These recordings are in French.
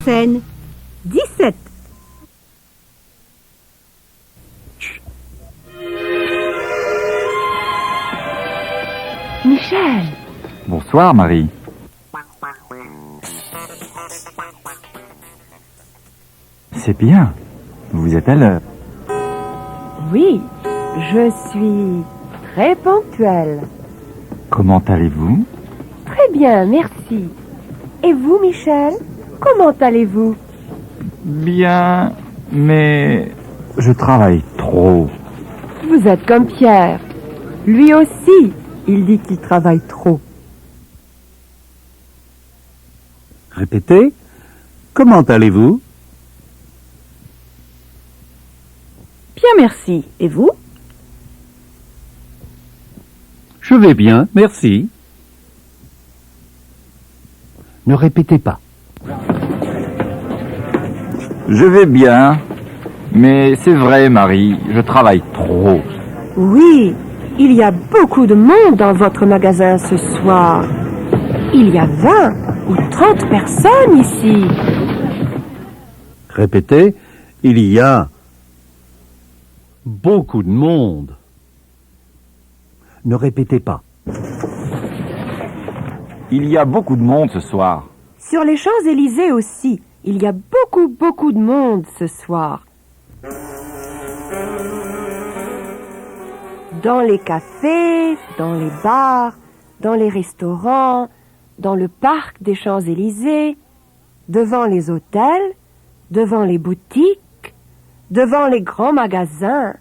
scène 17. Michel! Bonsoir, Marie. C'est bien. Vous êtes à l'heure. Oui, je suis très ponctuelle. Comment allez-vous? Très bien, merci. Et vous, Michel? Comment allez-vous? Bien, mais je travaille trop. Vous êtes comme Pierre. Lui aussi, il dit qu'il travaille trop. Répétez. Comment allez-vous? Bien, merci. Et vous? Je vais bien, merci. Ne répétez pas. Je vais bien, mais c'est vrai, Marie, je travaille trop. Oui, il y a beaucoup de monde dans votre magasin ce soir. Il y a 20 ou 30 personnes ici. Répétez. Il y a beaucoup de monde. Ne répétez pas. Il y a beaucoup de monde ce soir. Sur les Champs-Élysées aussi, il y a beaucoup de monde ce soir. Dans les cafés, dans les bars, dans les restaurants, dans le parc des Champs-Élysées, devant les hôtels, devant les boutiques, devant les grands magasins.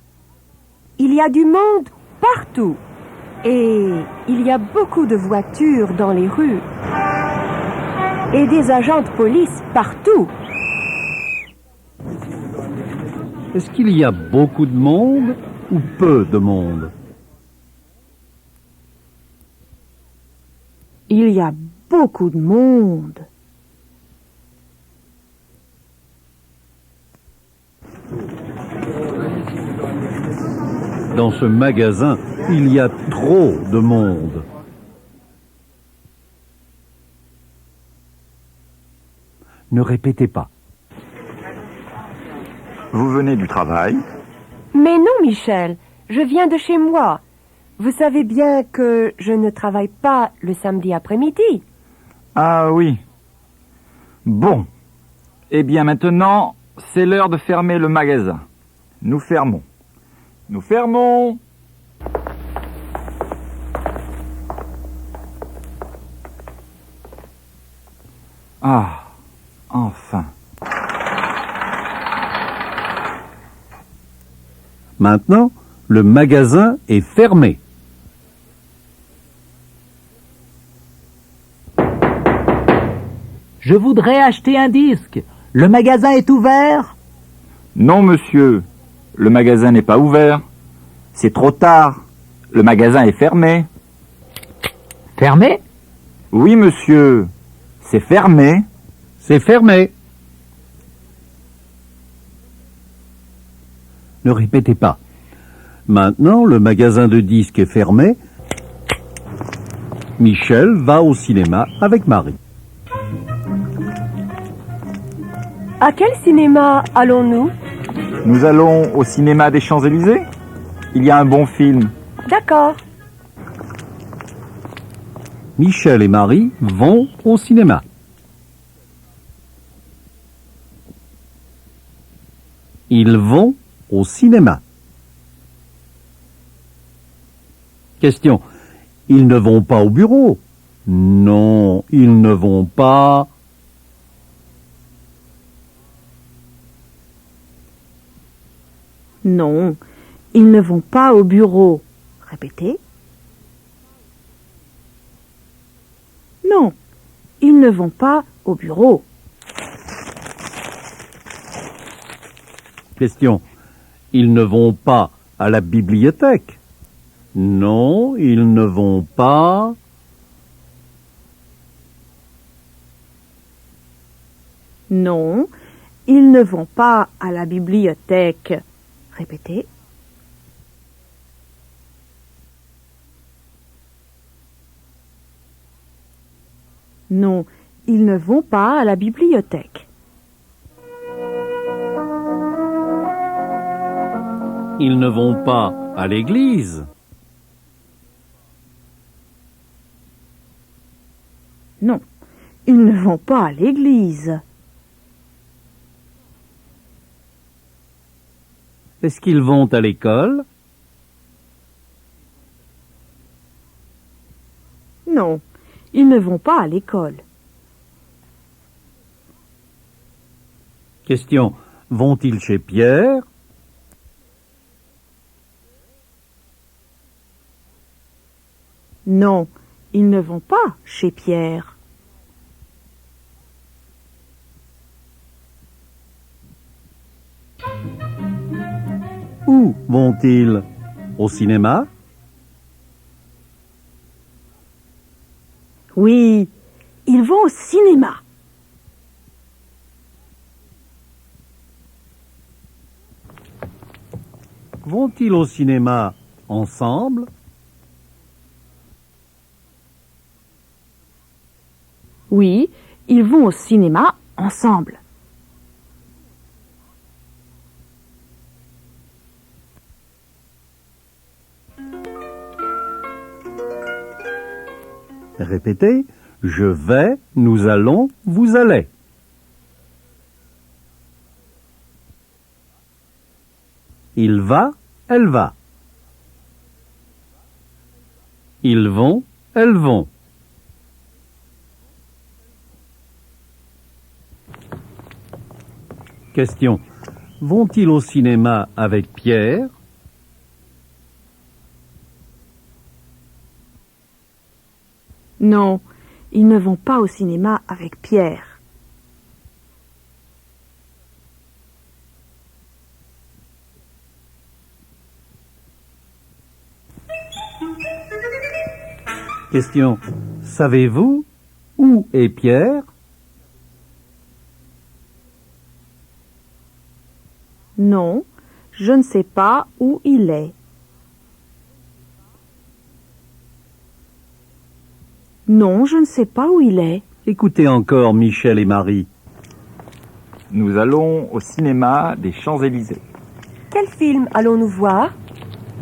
Il y a du monde partout. Et il y a beaucoup de voitures dans les rues. Et des agents de police partout. Est-ce qu'il y a beaucoup de monde ou peu de monde? Il y a beaucoup de monde. Dans ce magasin, il y a trop de monde. Ne répétez pas. Vous venez du travail? Mais non, Michel, je viens de chez moi. Vous savez bien que je ne travaille pas le samedi après-midi. Ah oui. Bon. Eh bien maintenant, c'est l'heure de fermer le magasin. Nous fermons. Nous fermons. Ah, enfin. Maintenant, le magasin est fermé. Je voudrais acheter un disque. Le magasin est ouvert? Non, monsieur. Le magasin n'est pas ouvert. C'est trop tard. Le magasin est fermé. Fermé? Oui, monsieur. C'est fermé. C'est fermé. Ne répétez pas. Maintenant, le magasin de disques est fermé. Michel va au cinéma avec Marie. À quel cinéma allons-nous? Nous allons au cinéma des Champs-Élysées. Il y a un bon film. D'accord. Michel et Marie vont au cinéma. Ils vont au cinéma. Question. Ils ne vont pas au bureau? Non, ils ne vont pas. Non, ils ne vont pas au bureau. Répétez. Non, ils ne vont pas au bureau. Question. Ils ne vont pas à la bibliothèque? Non, ils ne vont pas. Non, ils ne vont pas à la bibliothèque. Répétez. Non, ils ne vont pas à la bibliothèque. Ils ne vont pas à l'église. Non, ils ne vont pas à l'église. Est-ce qu'ils vont à l'école? Non, ils ne vont pas à l'école. Question. Vont-ils chez Pierre? Non, ils ne vont pas chez Pierre. Où vont-ils? Au cinéma? Oui, ils vont au cinéma. Vont-ils au cinéma ensemble? Oui, ils vont au cinéma ensemble. Répétez. Je vais, nous allons, vous allez. Il va, elle va. Ils vont, elles vont. Question. Vont-ils au cinéma avec Pierre? Non, ils ne vont pas au cinéma avec Pierre. Question. Savez-vous où est Pierre? Non, je ne sais pas où il est. Non, je ne sais pas où il est. Écoutez encore Michel et Marie. Nous allons au cinéma des Champs-Élysées. Quel film allons-nous voir?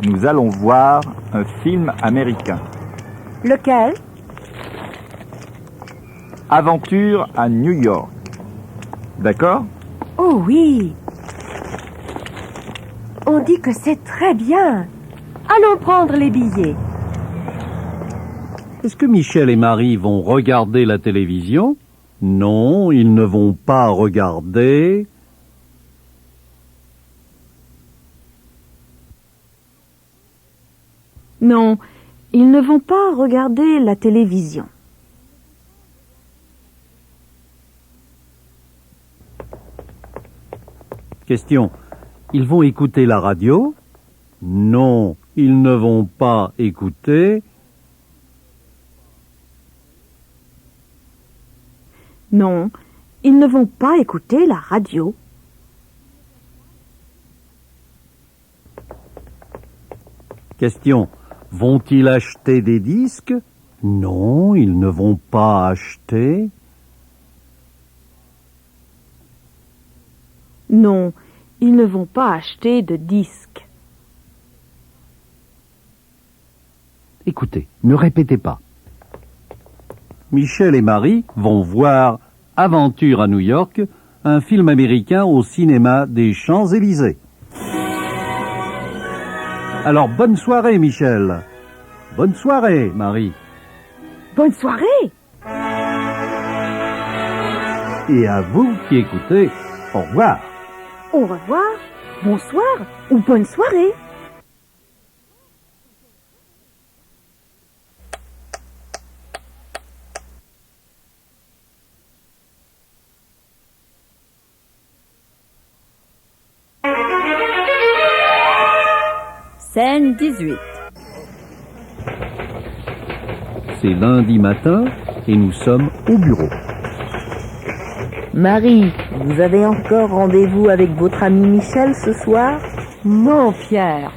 Nous allons voir un film américain. Lequel? Aventure à New York. D'accord? Oh oui! On dit que c'est très bien. Allons prendre les billets. Est-ce que Michel et Marie vont regarder la télévision? Non, ils ne vont pas regarder. Non, ils ne vont pas regarder la télévision. Question. Ils vont écouter la radio? Non, ils ne vont pas écouter. Non, ils ne vont pas écouter la radio. Question. Vont-ils acheter des disques? Non, ils ne vont pas acheter. Non, ils ne vont pas acheter de disques. Écoutez, ne répétez pas. Michel et Marie vont voir Aventure à New York, un film américain au cinéma des Champs-Élysées. Alors, bonne soirée, Michel. Bonne soirée, Marie. Bonne soirée! Et à vous qui écoutez, au revoir. Au revoir, bonsoir ou bonne soirée! Scène 18. C'est lundi matin et nous sommes au bureau. Marie, vous avez encore rendez-vous avec votre ami Michel ce soir? Non, Pierre.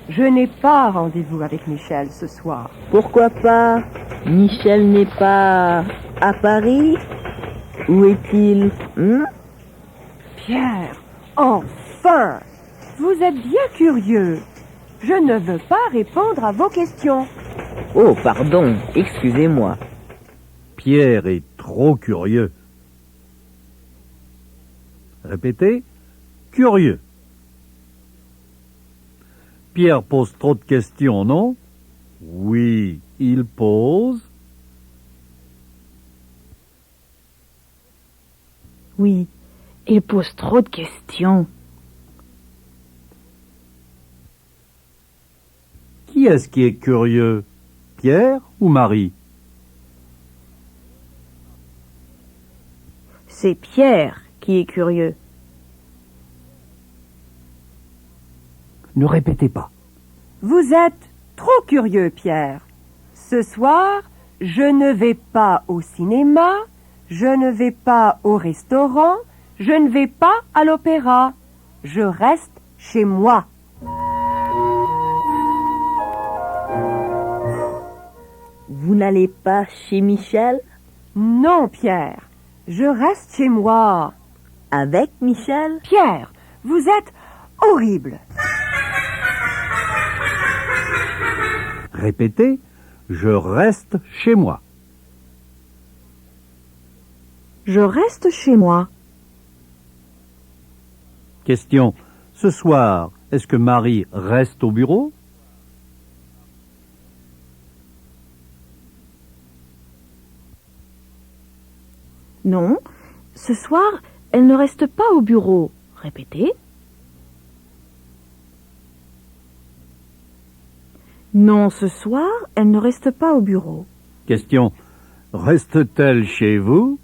Je n'ai pas rendez-vous avec Michel ce soir. Pourquoi pas? Michel n'est pas à Paris? Où est-il? Pierre, enfin! Vous êtes bien curieux. Je ne veux pas répondre à vos questions. Oh, pardon, excusez-moi. Pierre est trop curieux. Répétez, curieux. Pierre pose trop de questions, non? Oui, il pose. Oui, il pose trop de questions. Qui est-ce qui est curieux? Pierre ou Marie? C'est Pierre qui est curieux. Ne répétez pas. Vous êtes trop curieux, Pierre. Ce soir, je ne vais pas au cinéma, je ne vais pas au restaurant, je ne vais pas à l'opéra. Je reste chez moi. Vous n'allez pas chez Michel? Non, Pierre, je reste chez moi. Avec Michel? Pierre, vous êtes horrible. Répétez, je reste chez moi. Je reste chez moi. Question, ce soir, est-ce que Marie reste au bureau? Non, ce soir, elle ne reste pas au bureau. Répétez. Non, ce soir, elle ne reste pas au bureau. Question, reste-t-elle chez vous?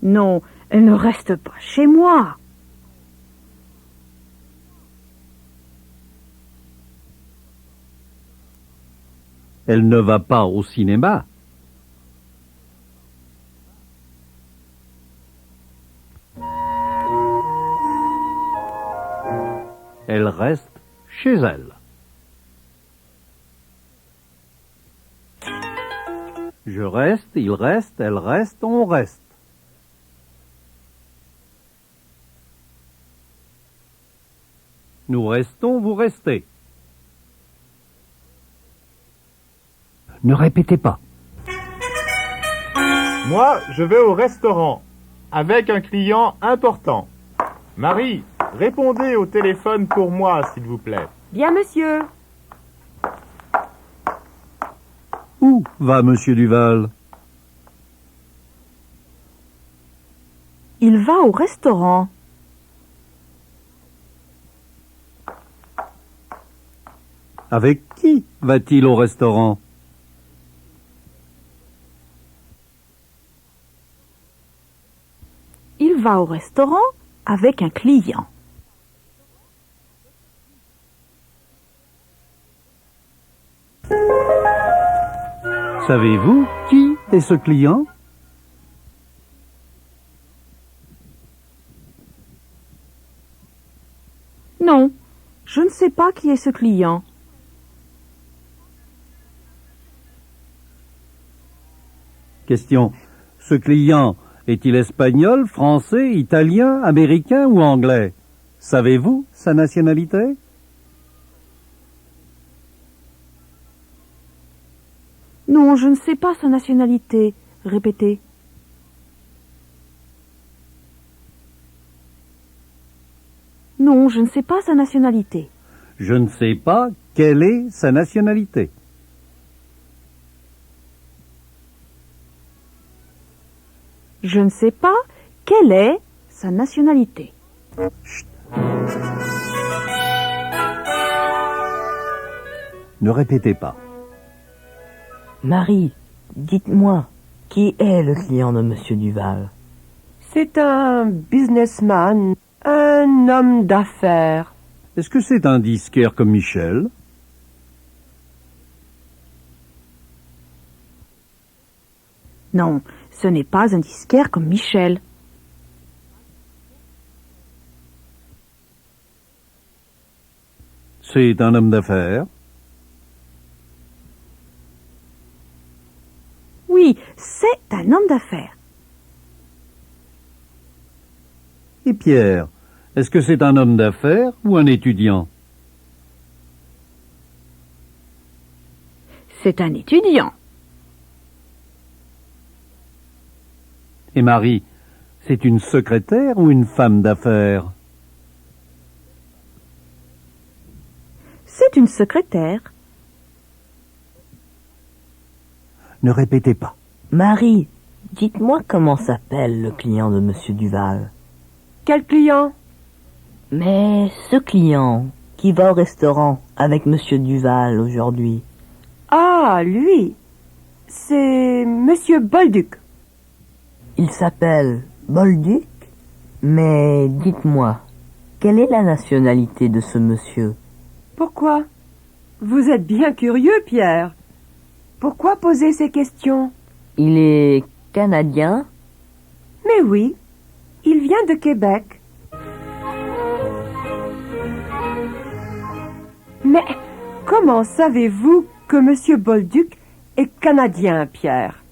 Non, elle ne reste pas chez moi. Elle ne va pas au cinéma. Elle reste chez elle. Je reste, il reste, elle reste, on reste. Nous restons, vous restez. Ne répétez pas. Moi, je vais au restaurant avec un client important. Marie, répondez au téléphone pour moi, s'il vous plaît. Bien, monsieur. Où va Monsieur Duval? Il va au restaurant. Avec qui va-t-il au restaurant? Il va au restaurant avec un client. Savez-vous qui est ce client? Non, je ne sais pas qui est ce client. Question. Ce client est-il espagnol, français, italien, américain ou anglais? Savez-vous sa nationalité? Non, je ne sais pas sa nationalité. Répétez. Non, je ne sais pas sa nationalité. Je ne sais pas quelle est sa nationalité. Je ne sais pas quelle est sa nationalité. Ne répétez pas. Marie, dites-moi, qui est le client de Monsieur Duval? C'est un businessman, un homme d'affaires. Est-ce que c'est un disquaire comme Michel? Non, ce n'est pas un disquaire comme Michel. C'est un homme d'affaires. Oui, c'est un homme d'affaires. Et Pierre, est-ce que c'est un homme d'affaires ou un étudiant? C'est un étudiant. Et Marie, c'est une secrétaire ou une femme d'affaires? C'est une secrétaire. Ne répétez pas. Marie, dites-moi comment s'appelle le client de Monsieur Duval. Quel client? Mais ce client qui va au restaurant avec Monsieur Duval aujourd'hui. Ah, lui. C'est Monsieur Bolduc. Il s'appelle Bolduc. Mais dites-moi, quelle est la nationalité de ce monsieur? Pourquoi? Vous êtes bien curieux, Pierre. Pourquoi poser ces questions? Il est canadien? Mais oui, il vient de Québec. Mais comment savez-vous que Monsieur Bolduc est canadien, Pierre?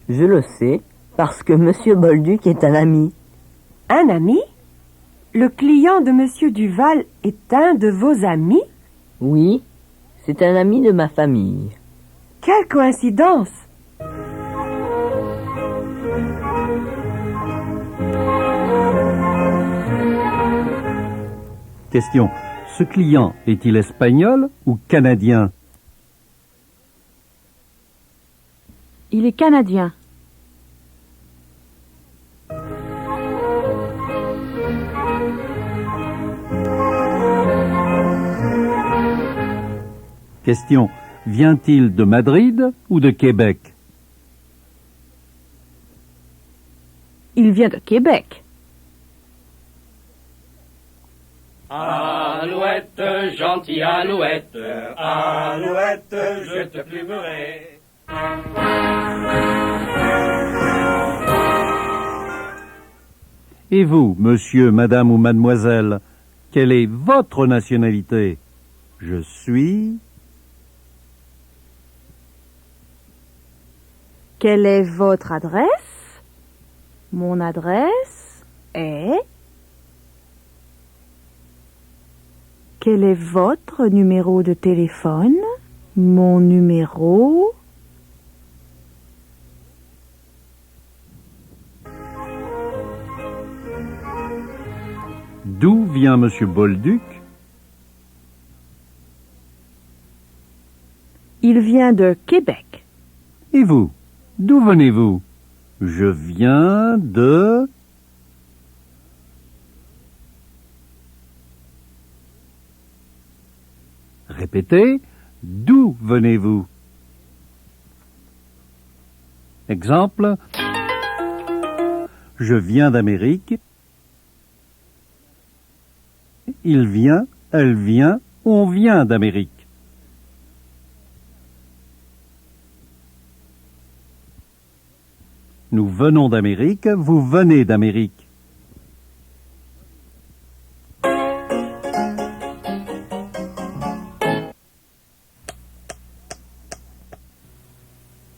Je le sais, parce que Monsieur Bolduc est un ami. Un ami? Le client de Monsieur Duval est un de vos amis? Oui, c'est un ami de ma famille. Quelle coïncidence! Question. Ce client est-il espagnol ou canadien? Il est canadien. Question. Vient-il de Madrid ou de Québec? Il vient de Québec. Alouette, gentille alouette, alouette, je te plumerai. Et vous, monsieur, madame ou mademoiselle, quelle est votre nationalité? Je suis... Quelle est votre adresse? Mon adresse est... Quel est votre numéro de téléphone? Mon numéro... D'où vient monsieur Bolduc? Il vient de Québec. Et vous? D'où venez-vous? Je viens de... Répétez, d'où venez-vous? Exemple, je viens d'Amérique. Il vient, elle vient, on vient d'Amérique. Nous venons d'Amérique, vous venez d'Amérique.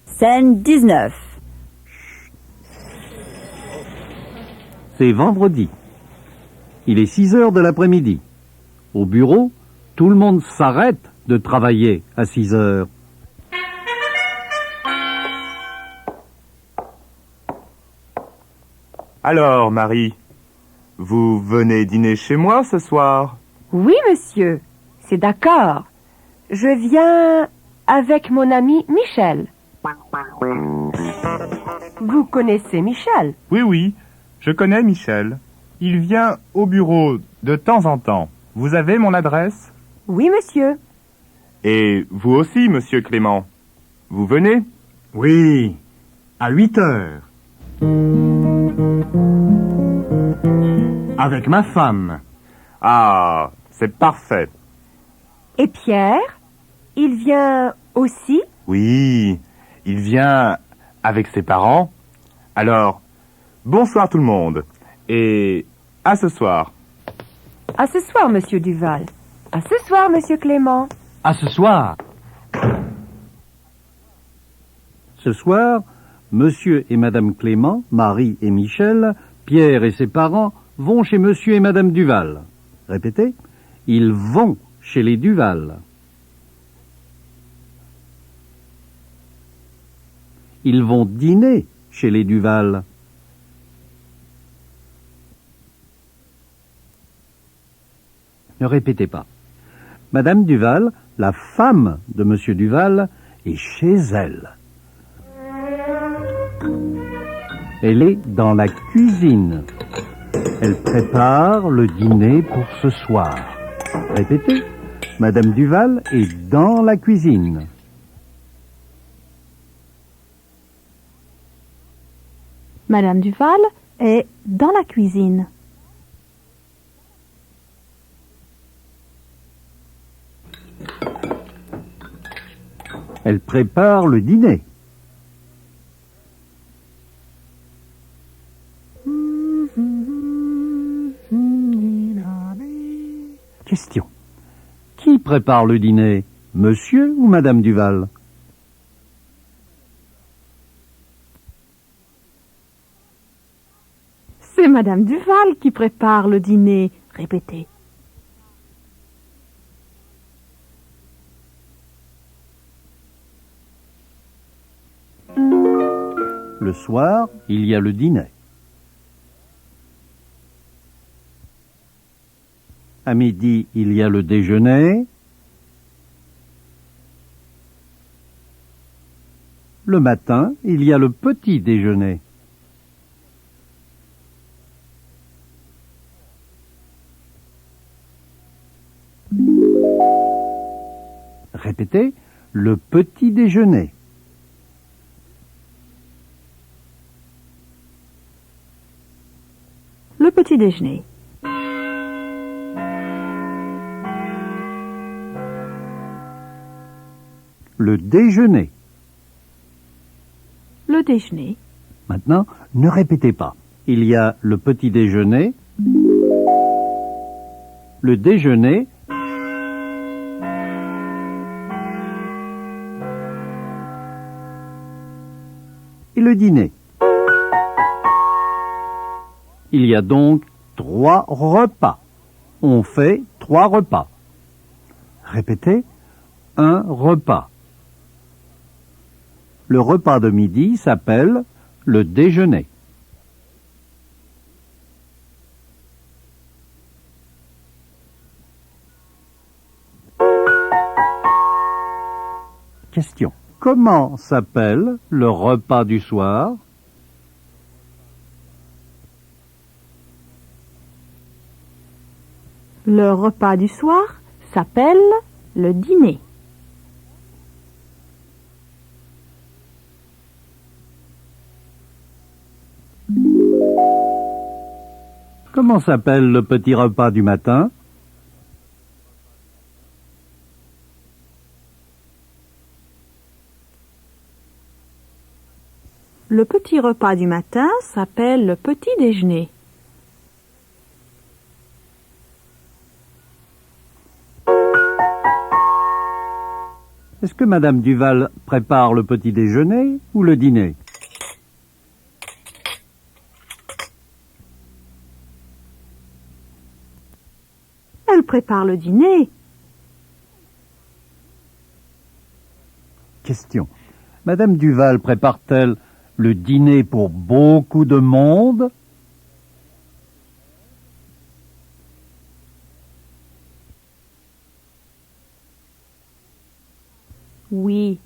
Scène 19. C'est vendredi. Il est 6 heures de l'après-midi. Au bureau, tout le monde s'arrête de travailler à 6 heures. Alors, Marie, vous venez dîner chez moi ce soir? Oui, monsieur, c'est d'accord. Je viens avec mon ami Michel. Vous connaissez Michel? Oui, oui, je connais Michel. Il vient au bureau de temps en temps. Vous avez mon adresse? Oui, monsieur. Et vous aussi, monsieur Clément. Vous venez? Oui, à 8 heures. Avec ma femme. Ah, c'est parfait. Et Pierre? Il vient aussi? Oui, il vient avec ses parents. Alors, bonsoir tout le monde. Et à ce soir. À ce soir, monsieur Duval. À ce soir, monsieur Clément. À ce soir. Ce soir, monsieur et madame Clément, Marie et Michel, Pierre et ses parents vont chez monsieur et madame Duval. Répétez. Ils vont chez les Duval. Ils vont dîner chez les Duval. Ne répétez pas. Madame Duval, la femme de monsieur Duval, est chez elle. Elle est dans la cuisine. Elle prépare le dîner pour ce soir. Répétez. Madame Duval est dans la cuisine. Madame Duval est dans la cuisine. Elle prépare le dîner. Question. Qui prépare le dîner, monsieur ou madame Duval? C'est Madame Duval qui prépare le dîner. Répétez. Le soir, il y a le dîner. À midi, il y a le déjeuner. Le matin, il y a le petit déjeuner. Répétez, le petit déjeuner. Le petit déjeuner. Le déjeuner. Le déjeuner. Maintenant, ne répétez pas. Il y a le petit déjeuner, le déjeuner, et le dîner. Il y a donc 3 repas. On fait 3 repas. Répétez, un repas. Le repas de midi s'appelle le déjeuner. Question. Comment s'appelle le repas du soir? Le repas du soir s'appelle le dîner. Comment s'appelle le petit repas du matin? Le petit repas du matin s'appelle le petit déjeuner. Est-ce que Madame Duval prépare le petit déjeuner ou le dîner? Elle prépare le dîner. Question. Madame Duval prépare-t-elle le dîner pour beaucoup de monde? Oui,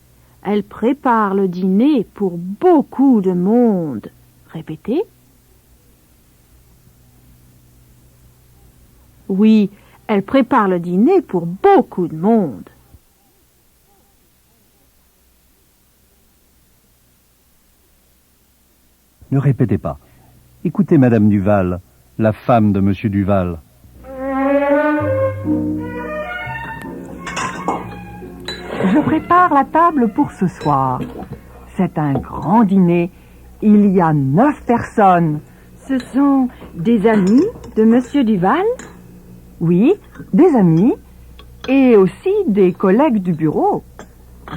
elle prépare le dîner pour beaucoup de monde. Répétez. Oui, elle prépare le dîner pour beaucoup de monde. Ne répétez pas. Écoutez Madame Duval, la femme de Monsieur Duval. Je prépare la table pour ce soir. C'est un grand dîner. Il y a 9 personnes. Ce sont des amis de Monsieur Duval? Oui, des amis et aussi des collègues du bureau.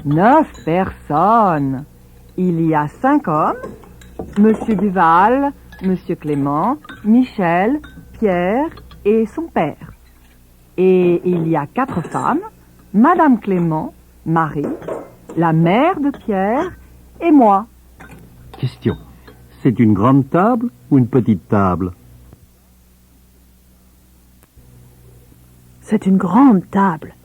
9 personnes. Il y a 5 hommes. Monsieur Duval, Monsieur Clément, Michel, Pierre et son père. Et il y a 4 femmes, Madame Clément, Marie, la mère de Pierre et moi. Question. C'est une grande table ou une petite table? C'est une grande table.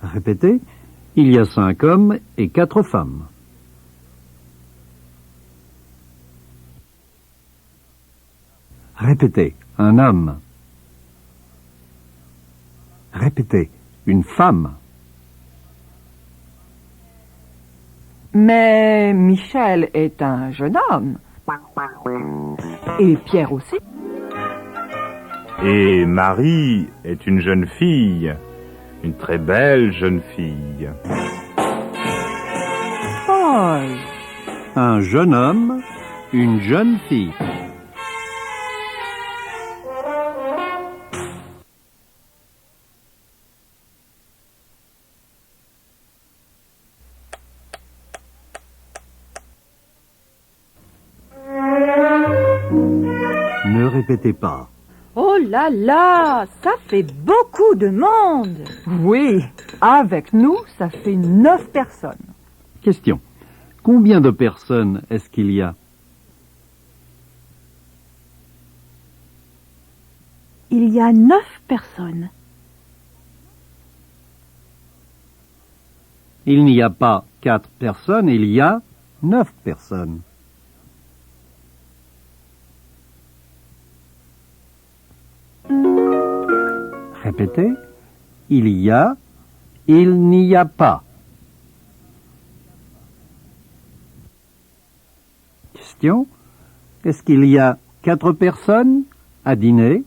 Répétez. Il y a 5 hommes et 4 femmes. Répétez. Un homme. Répétez. Une femme. Mais Michel est un jeune homme. Et Pierre aussi. Et Marie est une jeune fille. Une très belle jeune fille. Paul. Un jeune homme. Une jeune fille. Ne répétez pas. Oh là là, ça fait beaucoup de monde. Oui, avec nous, ça fait 9 personnes. Question. Combien de personnes est-ce qu'il y a? Il y a 9 personnes. Il n'y a pas 4 personnes, il y a 9 personnes. Répétez. Il y a, il n'y a pas. Question. Est-ce qu'il y a 4 personnes à dîner?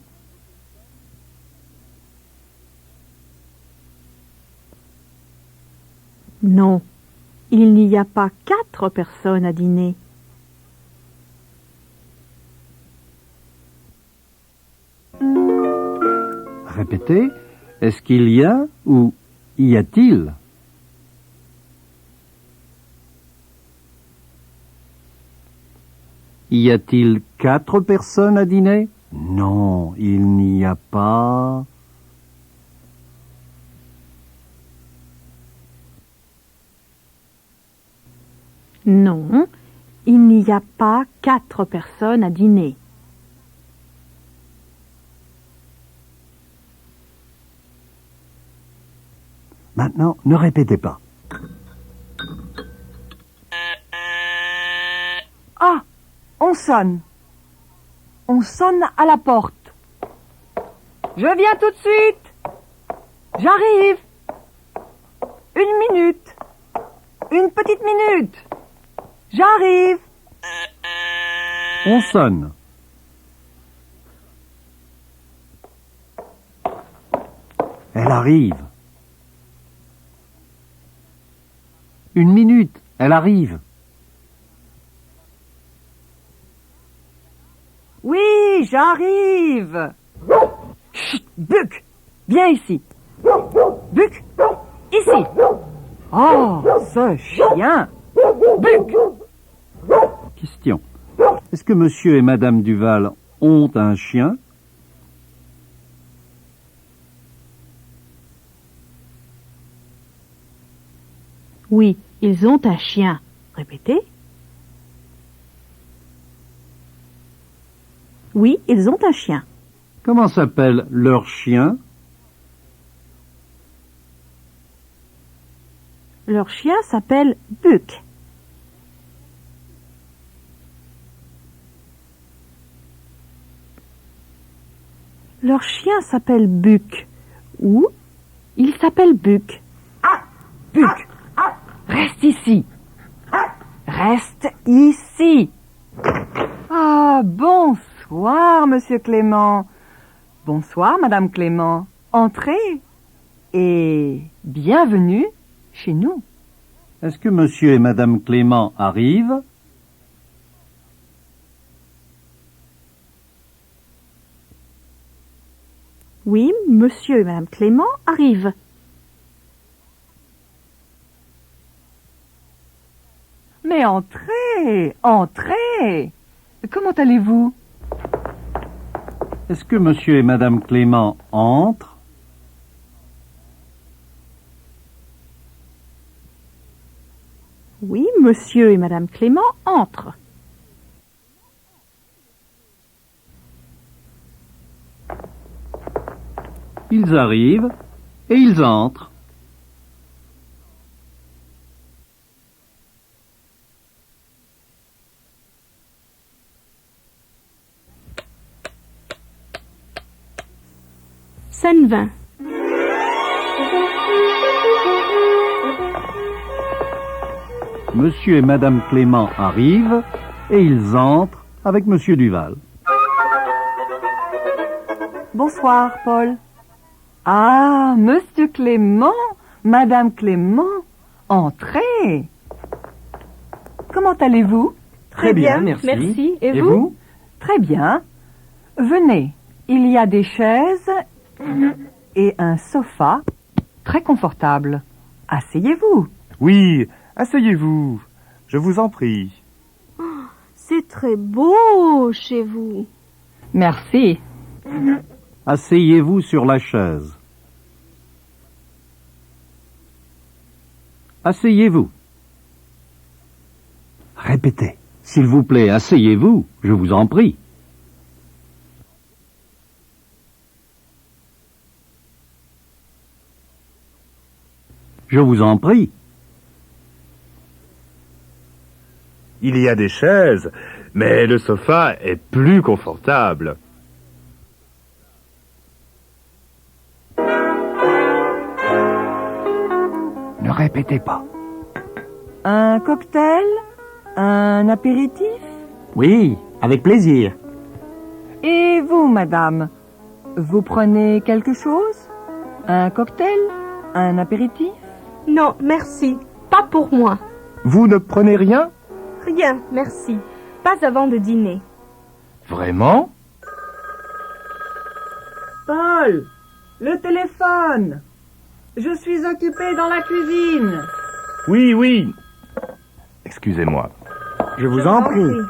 Non, il n'y a pas 4 personnes à dîner. Répétez. Est-ce qu'il y a ou y a-t-il? Y a-t-il 4 personnes à dîner? Non, il n'y a pas. Non, il n'y a pas 4 personnes à dîner. Maintenant, ne répétez pas. Ah, on sonne. On sonne à la porte. Je viens tout de suite. J'arrive. 1 minute. 1 petite minute. J'arrive. On sonne. Elle arrive. 1 minute, elle arrive. Oui, j'arrive. Chut, Buck, viens ici. Buck, ici. Oh, ce chien. Buck. Question. Est-ce que monsieur et madame Duval ont un chien? Oui, ils ont un chien. Répétez. Oui, ils ont un chien. Comment s'appelle leur chien? Leur chien s'appelle Buck. Leur chien s'appelle Buck. Ou il s'appelle Buck. Buck, reste ici. Reste ici. Ah, bonsoir, monsieur Clément. Bonsoir, madame Clément. Entrez. Et bienvenue chez nous. Est-ce que monsieur et madame Clément arrivent? Oui, monsieur et madame Clément arrivent. Mais entrez, entrez. comment allez-vous? Est-ce que monsieur et madame Clément entrent? Oui, monsieur et madame Clément entrent. Ils arrivent et ils entrent. Scène 20. Monsieur et madame Clément arrivent et ils entrent avec monsieur Duval. Bonsoir, Paul. Ah, monsieur Clément, madame Clément, entrez. Comment allez-vous? Très bien, merci. Et vous? Très bien. Venez, il y a des chaises et un sofa très confortable. Asseyez-vous. Oui, asseyez-vous. Je vous en prie. C'est très beau chez vous. Merci. Asseyez-vous sur la chaise. Asseyez-vous. Répétez. S'il vous plaît, asseyez-vous, je vous en prie. Je vous en prie. Il y a des chaises, mais le sofa est plus confortable. Ne répétez pas. Un cocktail? Un apéritif? Oui, avec plaisir. Et vous, madame, vous prenez quelque chose? Un cocktail? Un apéritif? Non, merci. Pas pour moi. Vous ne prenez rien? Rien, merci. Pas avant de dîner. Vraiment? Paul, le téléphone. Je suis occupée dans la cuisine. Oui, oui. Excusez-moi. Je vous en prie.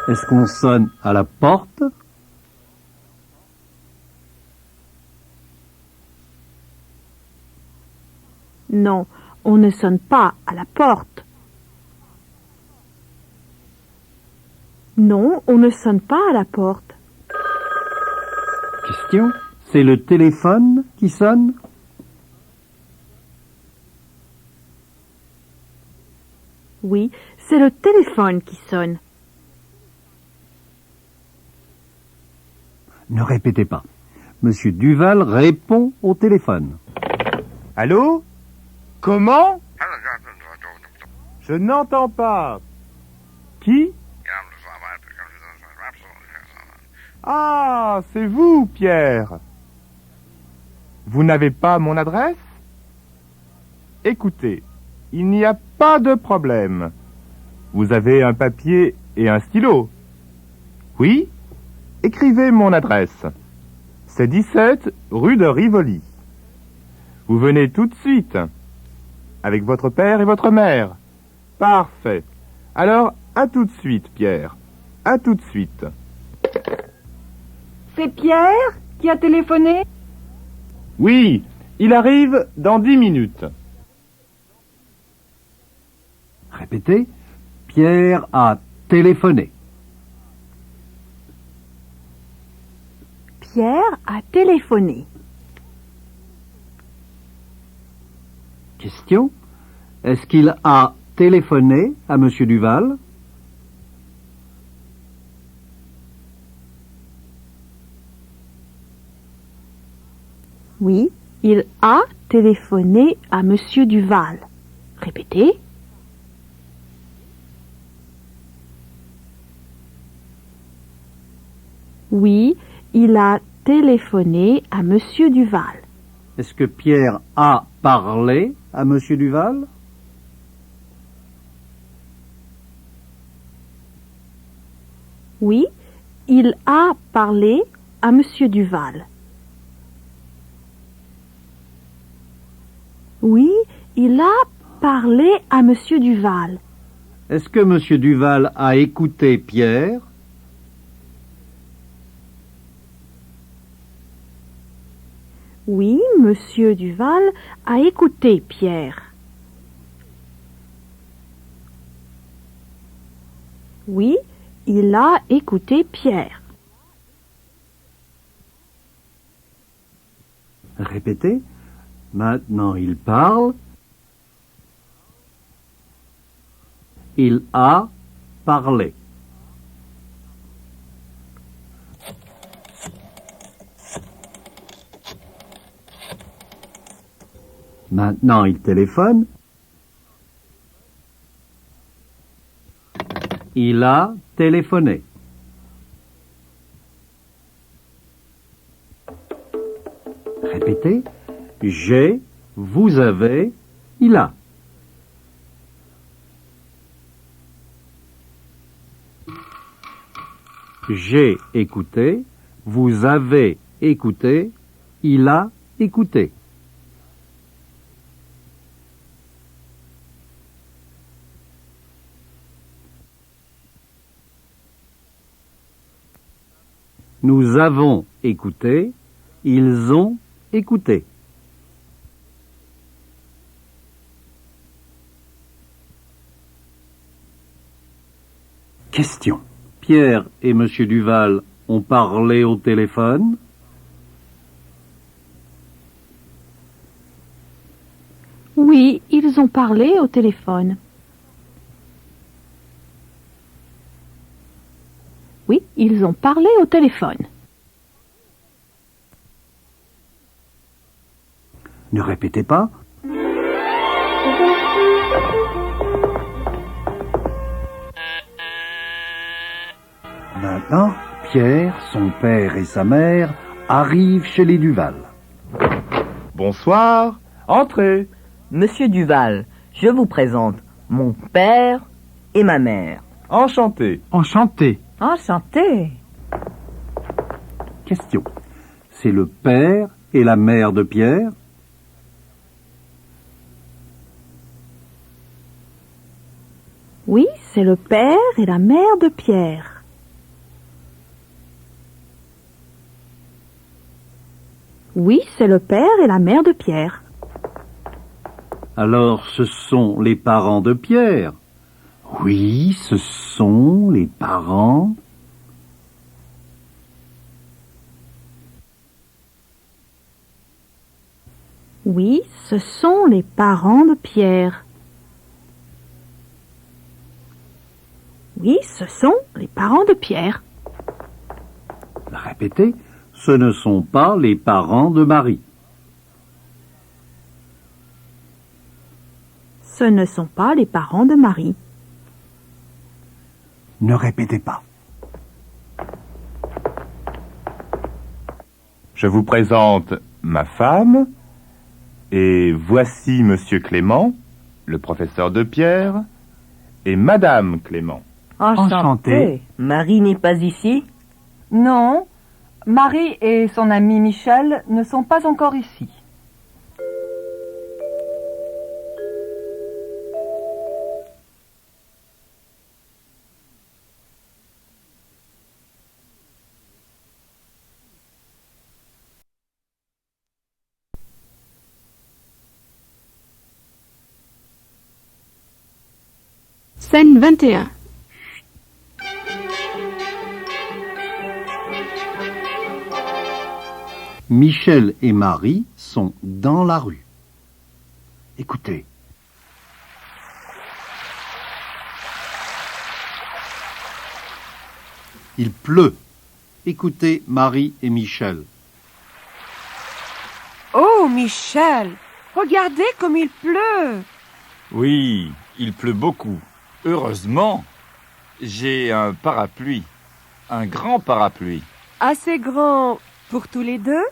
Est-ce qu'on sonne à la porte? Non, on ne sonne pas à la porte. Non, on ne sonne pas à la porte. Question. C'est le téléphone qui sonne? Oui, c'est le téléphone qui sonne. Ne répétez pas. Monsieur Duval répond au téléphone. Allô? Comment? Je n'entends pas. Qui? Ah, c'est vous, Pierre. Vous n'avez pas mon adresse? Écoutez, il n'y a pas de problème. Vous avez un papier et un stylo? Oui? Écrivez mon adresse. C'est 17 rue de Rivoli. Vous venez tout de suite. Avec votre père et votre mère. Parfait. Alors, à tout de suite, Pierre. À tout de suite. C'est Pierre qui a téléphoné? Oui, il arrive dans 10 minutes. Répétez. Pierre a téléphoné. Pierre a téléphoné. Question. Est-ce qu'il a téléphoné à monsieur Duval? Oui, il a téléphoné à monsieur Duval. Répétez. Oui, il a téléphoné à monsieur Duval. Est-ce que Pierre a parlé à monsieur Duval? Oui, il a parlé à monsieur Duval. Oui, il a parlé à Monsieur Duval. Est-ce que Monsieur Duval a écouté Pierre? Oui, Monsieur Duval a écouté Pierre. Oui, il a écouté Pierre. Répétez. Maintenant, il parle. Il a parlé. Maintenant, il téléphone. Il a téléphoné. Répétez. J'ai, vous avez, il a. J'ai écouté, vous avez écouté, il a écouté. Nous avons écouté, ils ont écouté. Question. Pierre et Monsieur Duval ont parlé au téléphone? Oui, ils ont parlé au téléphone. Oui, ils ont parlé au téléphone. Ne répétez pas. Maintenant, Pierre, son père et sa mère arrivent chez les Duval. Bonsoir, entrez. Monsieur Duval, je vous présente mon père et ma mère. Enchanté. Enchanté. Enchanté. Question. C'est le père et la mère de Pierre? Oui, c'est le père et la mère de Pierre. Oui, c'est le père et la mère de Pierre. Alors ce sont les parents de Pierre? Oui, ce sont les parents. Oui, ce sont les parents de Pierre. Oui, ce sont les parents de Pierre. Répétez, ce ne sont pas les parents de Marie. Ce ne sont pas les parents de Marie. Ne répétez pas. Je vous présente ma femme, et voici Monsieur Clément, le professeur de Pierre, et Madame Clément. Enchanté. Marie n'est pas ici? Non, Marie et son ami Michel ne sont pas encore ici. Scène 21. Michel et Marie sont dans la rue. Écoutez. Il pleut. Écoutez Marie et Michel. Oh, Michel, regardez comme il pleut. Oui, il pleut beaucoup. Heureusement, j'ai un parapluie. Un grand parapluie. Assez grand pour tous les deux?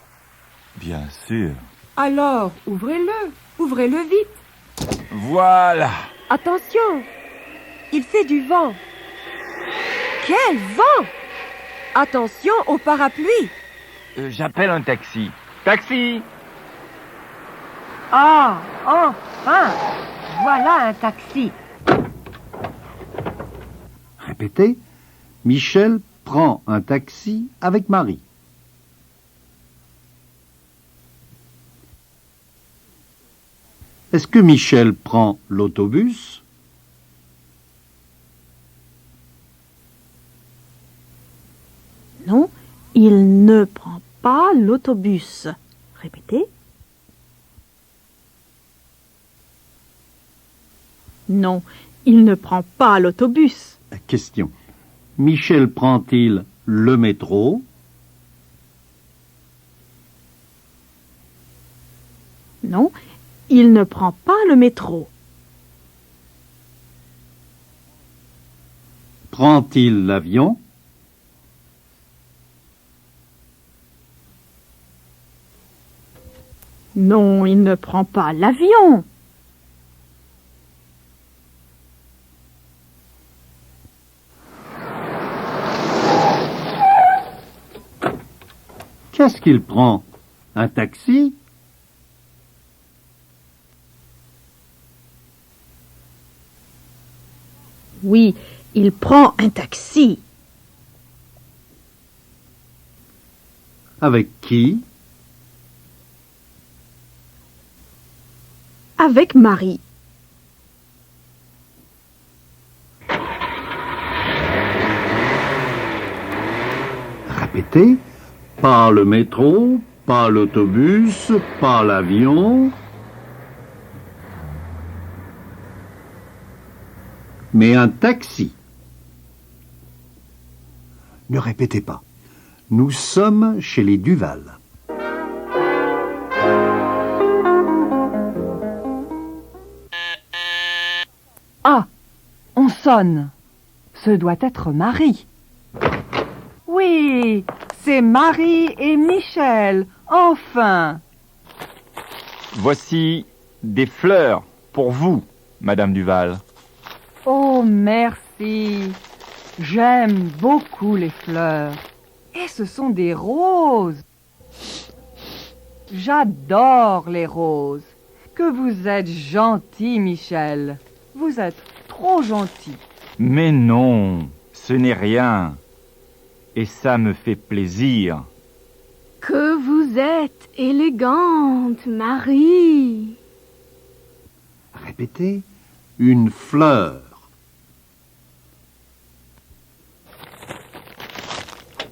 Bien sûr. Alors, ouvrez-le. Ouvrez-le vite. Voilà. Attention, il fait du vent. Quel vent! Attention au parapluie. J'appelle un taxi. Taxi! Ah, enfin! Voilà un taxi. Répétez. Michel prend un taxi avec Marie. Est-ce que Michel prend l'autobus? Non, il ne prend pas l'autobus. Répétez. Non, il ne prend pas l'autobus. Question. Michel prend-il le métro? Non, il ne prend pas le métro. Prend-il l'avion? Non, il ne prend pas l'avion. Qu'est-ce qu'il prend? Un taxi? Oui, il prend un taxi. Avec qui? Avec Marie. Répétez. Pas le métro, pas l'autobus, pas l'avion. Mais un taxi. Ne répétez pas. Nous sommes chez les Duval. Ah, on sonne. Ce doit être Marie. Oui, c'est Marie et Michel, enfin. Voici des fleurs pour vous, Madame Duval. Oh, merci. J'aime beaucoup les fleurs. Et ce sont des roses. J'adore les roses. Que vous êtes gentil, Michel. Vous êtes trop gentil. Mais non, ce n'est rien. Et ça me fait plaisir. Que vous êtes élégante, Marie. Répétez. Une fleur.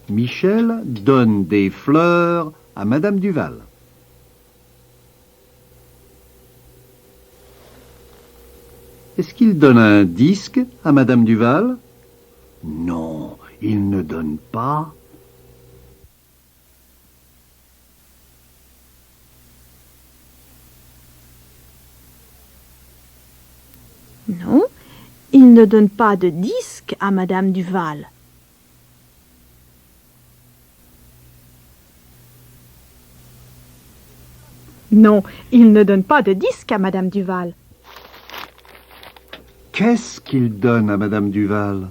Michel donne des fleurs à Madame Duval. Est-ce qu'il donne un disque à Madame Duval? Non, il ne donne pas. Non, il ne donne pas de disque à Madame Duval. Non, il ne donne pas de disque à Madame Duval. Qu'est-ce qu'il donne à Madame Duval?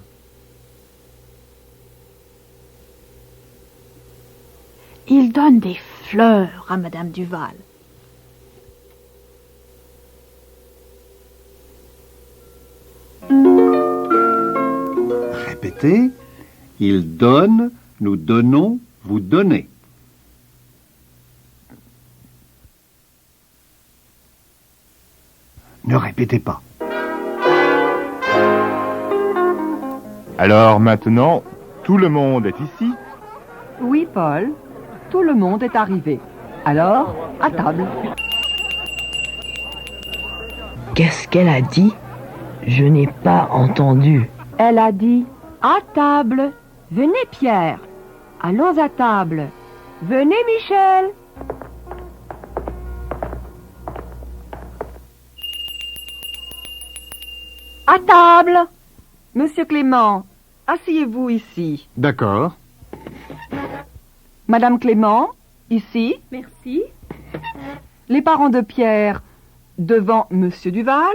Il donne des fleurs à Madame Duval. Répétez. Il donne, nous donnons, vous donnez. Ne répétez pas. Alors maintenant, tout le monde est ici? Oui, Paul, tout le monde est arrivé. Alors, à table. Qu'est-ce qu'elle a dit? Je n'ai pas entendu. Elle a dit « À table !» Venez, Pierre. Allons à table. Venez, Michel. À table. Monsieur Clément, asseyez-vous ici. D'accord. Madame Clément, ici. Merci. Les parents de Pierre, devant Monsieur Duval.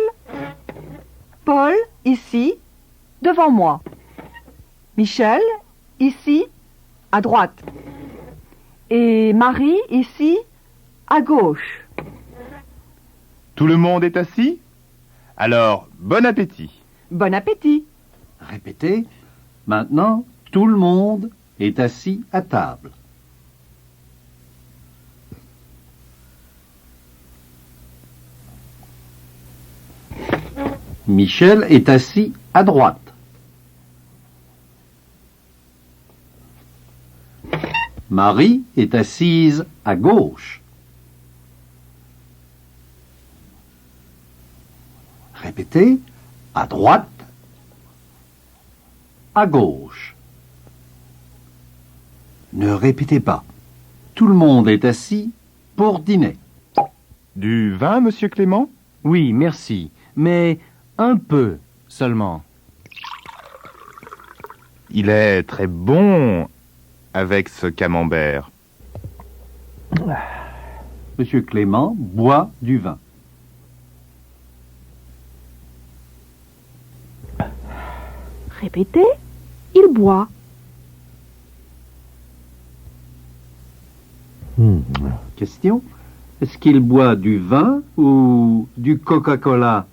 Paul, ici, devant moi. Michel, ici, à droite. Et Marie, ici, à gauche. Tout le monde est assis? Alors, bon appétit. Bon appétit. Répétez. Maintenant, tout le monde est assis à table. Michel est assis à droite. Marie est assise à gauche. Répétez, à droite, à gauche. Ne répétez pas. Tout le monde est assis pour dîner. Du vin, monsieur Clément? Oui, merci. Mais un peu seulement. Il est très bon avec ce camembert. Monsieur Clément boit du vin. Répétez, il boit. Question. Est-ce qu'il boit du vin ou du Coca-Cola?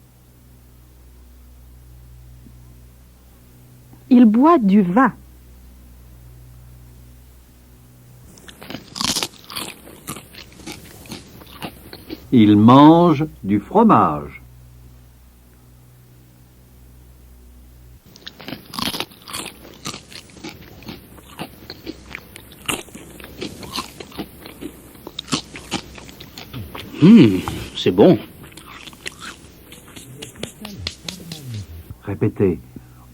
Il boit du vin. Il mange du fromage. C'est bon. Répétez.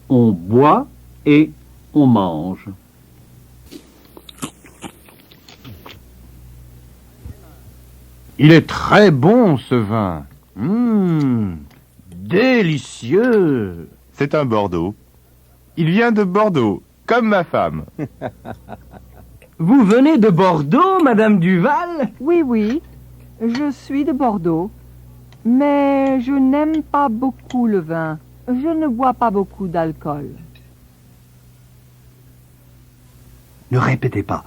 On boit et on mange. Il est très bon, ce vin. Délicieux. C'est un Bordeaux. Il vient de Bordeaux, comme ma femme. Vous venez de Bordeaux, Madame Duval? Oui, oui, je suis de Bordeaux. Mais je n'aime pas beaucoup le vin. Je ne bois pas beaucoup d'alcool. Ne répétez pas.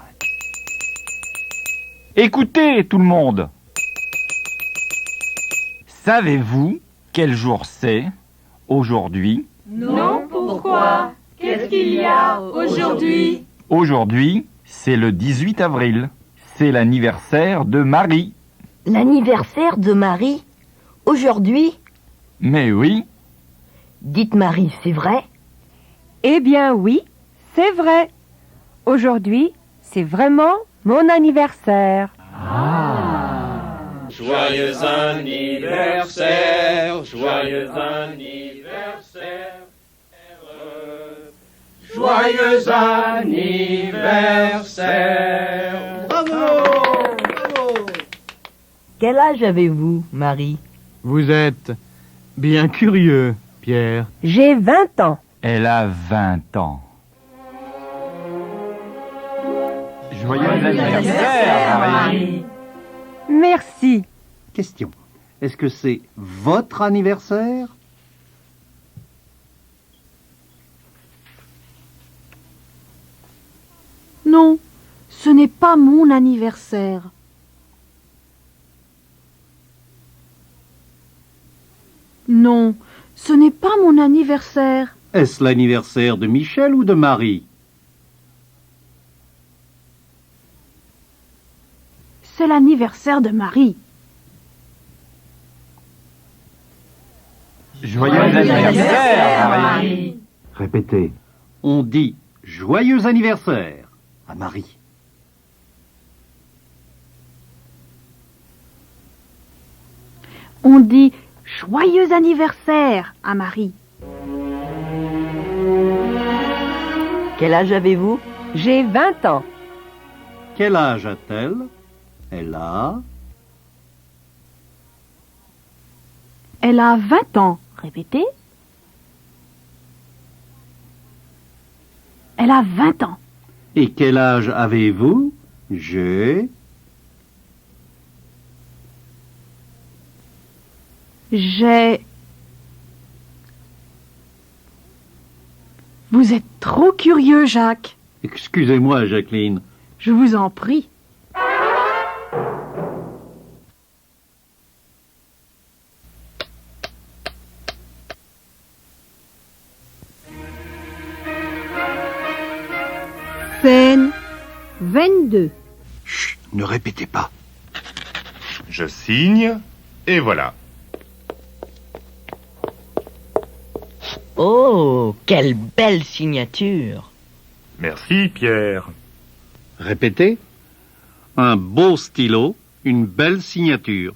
Écoutez, tout le monde. Savez-vous quel jour c'est aujourd'hui? Non, pourquoi? Qu'est-ce qu'il y a aujourd'hui? Aujourd'hui, c'est le 18 avril. C'est l'anniversaire de Marie. L'anniversaire de Marie? Aujourd'hui? Mais oui. Dites Marie, c'est vrai? Eh bien oui, c'est vrai. Aujourd'hui, c'est vraiment mon anniversaire. Joyeux anniversaire, joyeux anniversaire, joyeux anniversaire. Bravo! Quel âge avez-vous, Marie? Vous êtes bien curieux, Pierre. J'ai 20 ans. Elle a 20 ans. Joyeux anniversaire, Marie. Merci. Question. Est-ce que c'est votre anniversaire? Non, ce n'est pas mon anniversaire. Non, ce n'est pas mon anniversaire. Est-ce l'anniversaire de Michel ou de Marie? C'est l'anniversaire de Marie. Joyeux anniversaire, Marie. Répétez. On dit joyeux anniversaire à Marie. On dit joyeux anniversaire à Marie. Quel âge avez-vous? J'ai 20 ans. Quel âge a-t-elle? Elle a... Elle a 20 ans. Répétez. Elle a 20 ans. Et quel âge avez-vous? J'ai... Vous êtes trop curieux, Jacques. Excusez-moi, Jacqueline. Je vous en prie. Scène 22. Chut, ne répétez pas. Je signe, et voilà. Oh, quelle belle signature. Merci, Pierre. Répétez. Un beau stylo, une belle signature.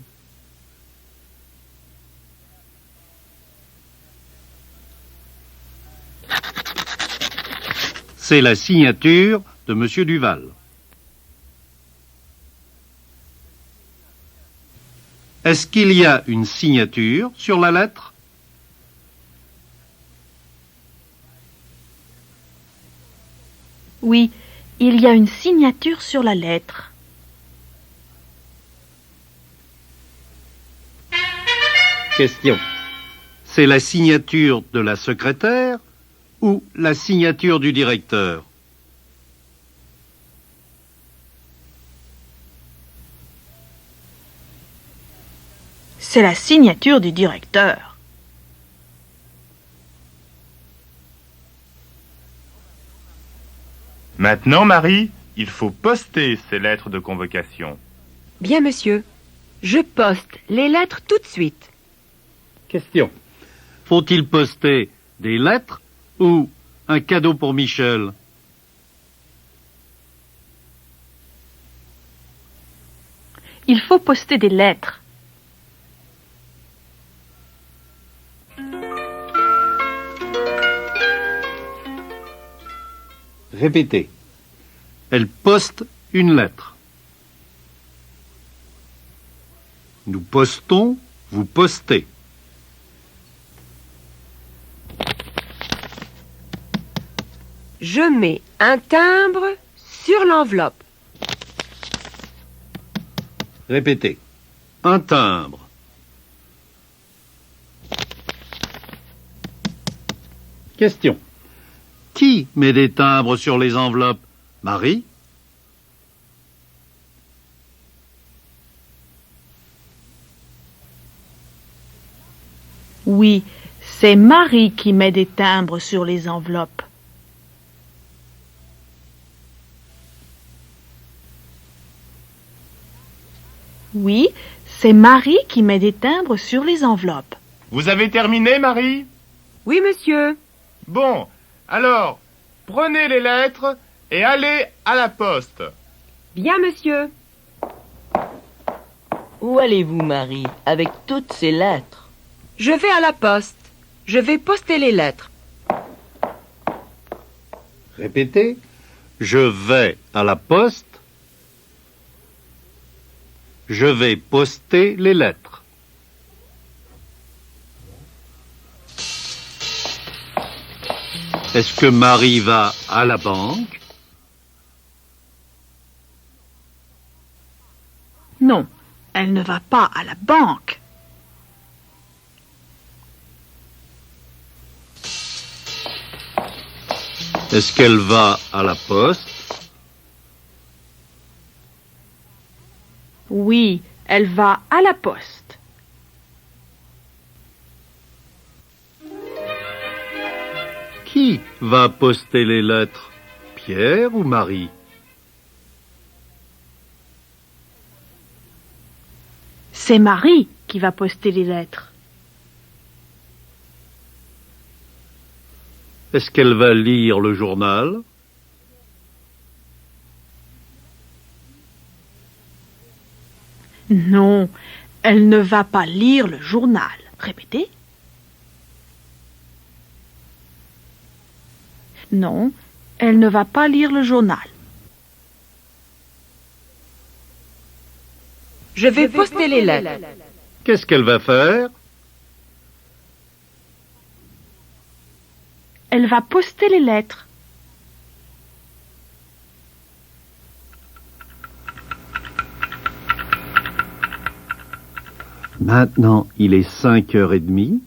C'est la signature de Monsieur Duval. Est-ce qu'il y a une signature sur la lettre? Oui, il y a une signature sur la lettre. Question. C'est la signature de la secrétaire ou la signature du directeur? C'est la signature du directeur. Maintenant, Marie, il faut poster ces lettres de convocation. Bien, monsieur. Je poste les lettres tout de suite. Question. Faut-il poster des lettres ou un cadeau pour Michel? Il faut poster des lettres. Répétez. Elle poste une lettre. Nous postons, vous postez. Je mets un timbre sur l'enveloppe. Répétez. Un timbre. Question. Qui met des timbres sur les enveloppes? Marie? Oui, c'est Marie qui met des timbres sur les enveloppes. Oui, c'est Marie qui met des timbres sur les enveloppes. Vous avez terminé, Marie? Oui, monsieur. Bon, alors, prenez les lettres et allez à la poste. Bien, monsieur. Où allez-vous, Marie, avec toutes ces lettres? Je vais à la poste. Je vais poster les lettres. Répétez. Je vais à la poste. Je vais poster les lettres. Est-ce que Marie va à la banque? Non, elle ne va pas à la banque. Est-ce qu'elle va à la poste? Oui, elle va à la poste. Qui va poster les lettres? Pierre ou Marie? C'est Marie qui va poster les lettres. Est-ce qu'elle va lire le journal? Non, elle ne va pas lire le journal. Répétez. Non, elle ne va pas lire le journal. Je vais poster les lettres. Qu'est-ce qu'elle va faire? Elle va poster les lettres. Maintenant, il est 5h30.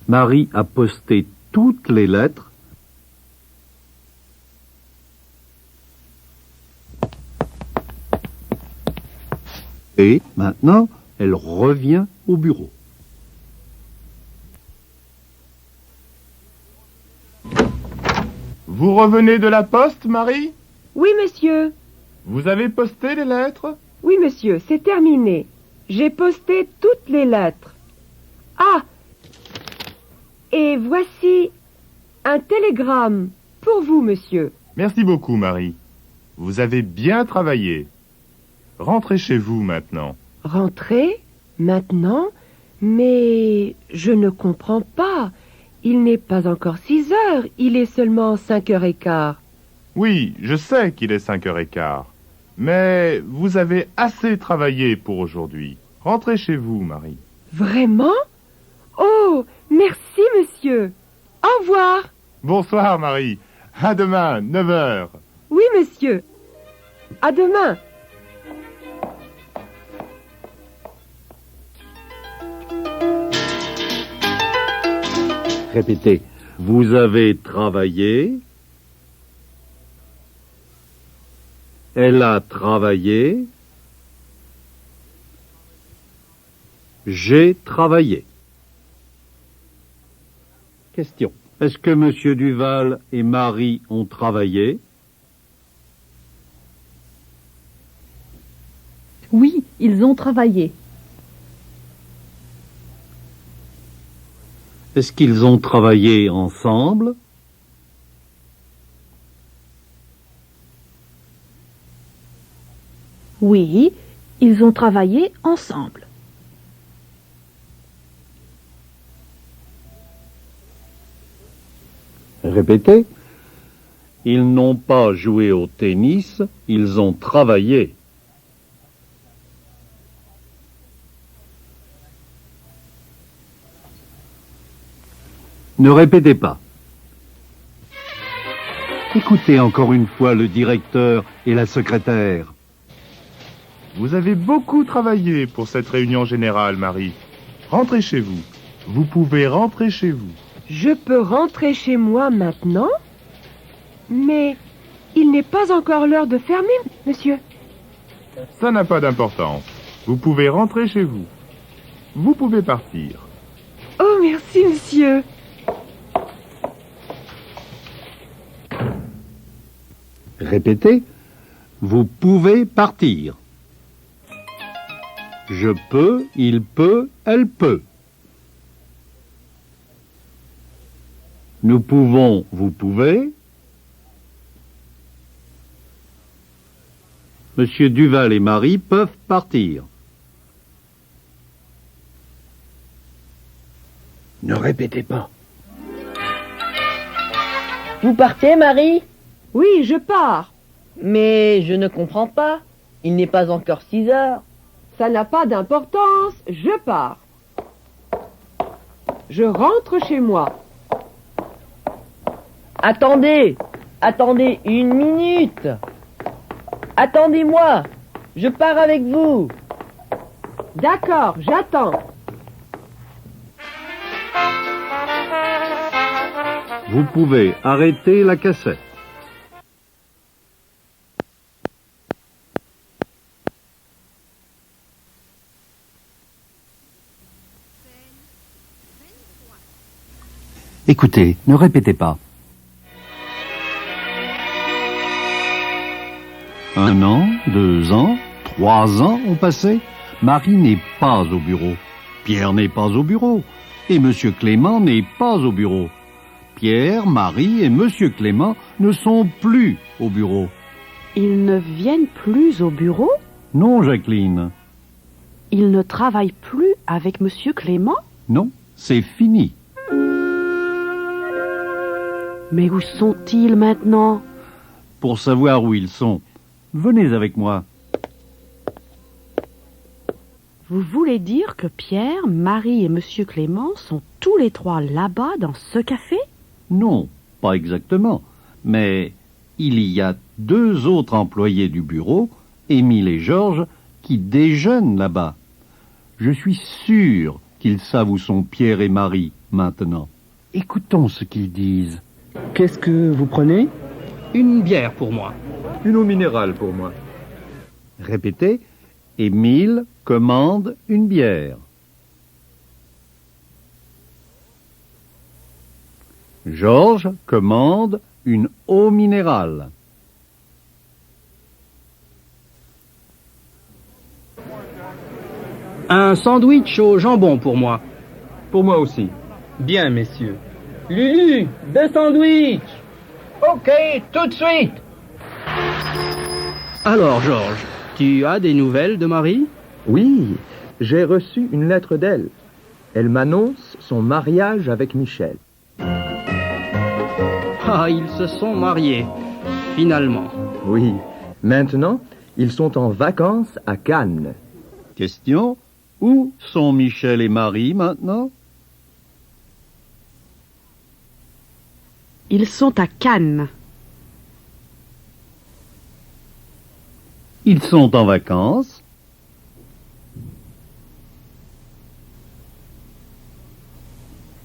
Marie a posté toutes les lettres. Et maintenant, elle revient au bureau. Vous revenez de la poste, Marie? Oui, monsieur. Vous avez posté les lettres? Oui, monsieur, c'est terminé. J'ai posté toutes les lettres. Ah! Et voici un télégramme pour vous, monsieur. Merci beaucoup, Marie. Vous avez bien travaillé. Rentrez chez vous maintenant. Rentrez? Maintenant? Mais je ne comprends pas. Il n'est pas encore 6 heures, il est seulement 5h15. Oui, je sais qu'il est 5h15. Mais vous avez assez travaillé pour aujourd'hui. Rentrez chez vous, Marie. Vraiment? Oh, merci, monsieur. Au revoir. Bonsoir, Marie. À demain, 9h. Oui, monsieur. À demain. Répétez. Vous avez travaillé. Elle a travaillé. J'ai travaillé. Question. Est-ce que Monsieur Duval et Marie ont travaillé? Oui, ils ont travaillé. Est-ce qu'ils ont travaillé ensemble? Oui, ils ont travaillé ensemble. Répétez. Ils n'ont pas joué au tennis, ils ont travaillé. Ne répétez pas. Écoutez encore une fois le directeur et la secrétaire. Vous avez beaucoup travaillé pour cette réunion générale, Marie. Rentrez chez vous. Vous pouvez rentrer chez vous. Je peux rentrer chez moi maintenant? Mais il n'est pas encore l'heure de fermer, monsieur. Ça n'a pas d'importance. Vous pouvez rentrer chez vous. Vous pouvez partir. Oh, merci, monsieur. Répétez. Vous pouvez partir. Je peux, il peut, elle peut. Nous pouvons, vous pouvez. Monsieur Duval et Marie peuvent partir. Ne répétez pas. Vous partez, Marie? Oui, je pars. Mais je ne comprends pas. Il n'est pas encore 6 heures. Ça n'a pas d'importance, je pars. Je rentre chez moi. Attendez, attendez 1 minute. Attendez-moi, je pars avec vous. D'accord, j'attends. Vous pouvez arrêter la cassette. Écoutez, ne répétez pas. 1 an, 2 ans, 3 ans ont passé. Marie n'est pas au bureau. Pierre n'est pas au bureau. Et Monsieur Clément n'est pas au bureau. Pierre, Marie et Monsieur Clément ne sont plus au bureau. Ils ne viennent plus au bureau? Non, Jacqueline. Ils ne travaillent plus avec Monsieur Clément? Non, c'est fini. Mais où sont-ils maintenant? Pour savoir où ils sont, venez avec moi. Vous voulez dire que Pierre, Marie et Monsieur Clément sont tous les 3 là-bas dans ce café? Non, pas exactement. Mais il y a 2 autres employés du bureau, Émile et Georges, qui déjeunent là-bas. Je suis sûr qu'ils savent où sont Pierre et Marie maintenant. Écoutons ce qu'ils disent. Qu'est-ce que vous prenez? Une bière pour moi. Une eau minérale pour moi. Répétez. Émile commande une bière. Georges commande une eau minérale? Un sandwich au jambon pour moi. Pour moi aussi. Bien, messieurs. Lulu, 2 sandwichs. Ok, tout de suite. Alors, Georges, tu as des nouvelles de Marie? Oui, j'ai reçu une lettre d'elle. Elle m'annonce son mariage avec Michel. Ah, ils se sont mariés, finalement. Oui, maintenant, ils sont en vacances à Cannes. Question, où sont Michel et Marie maintenant? Ils sont à Cannes. Ils sont en vacances.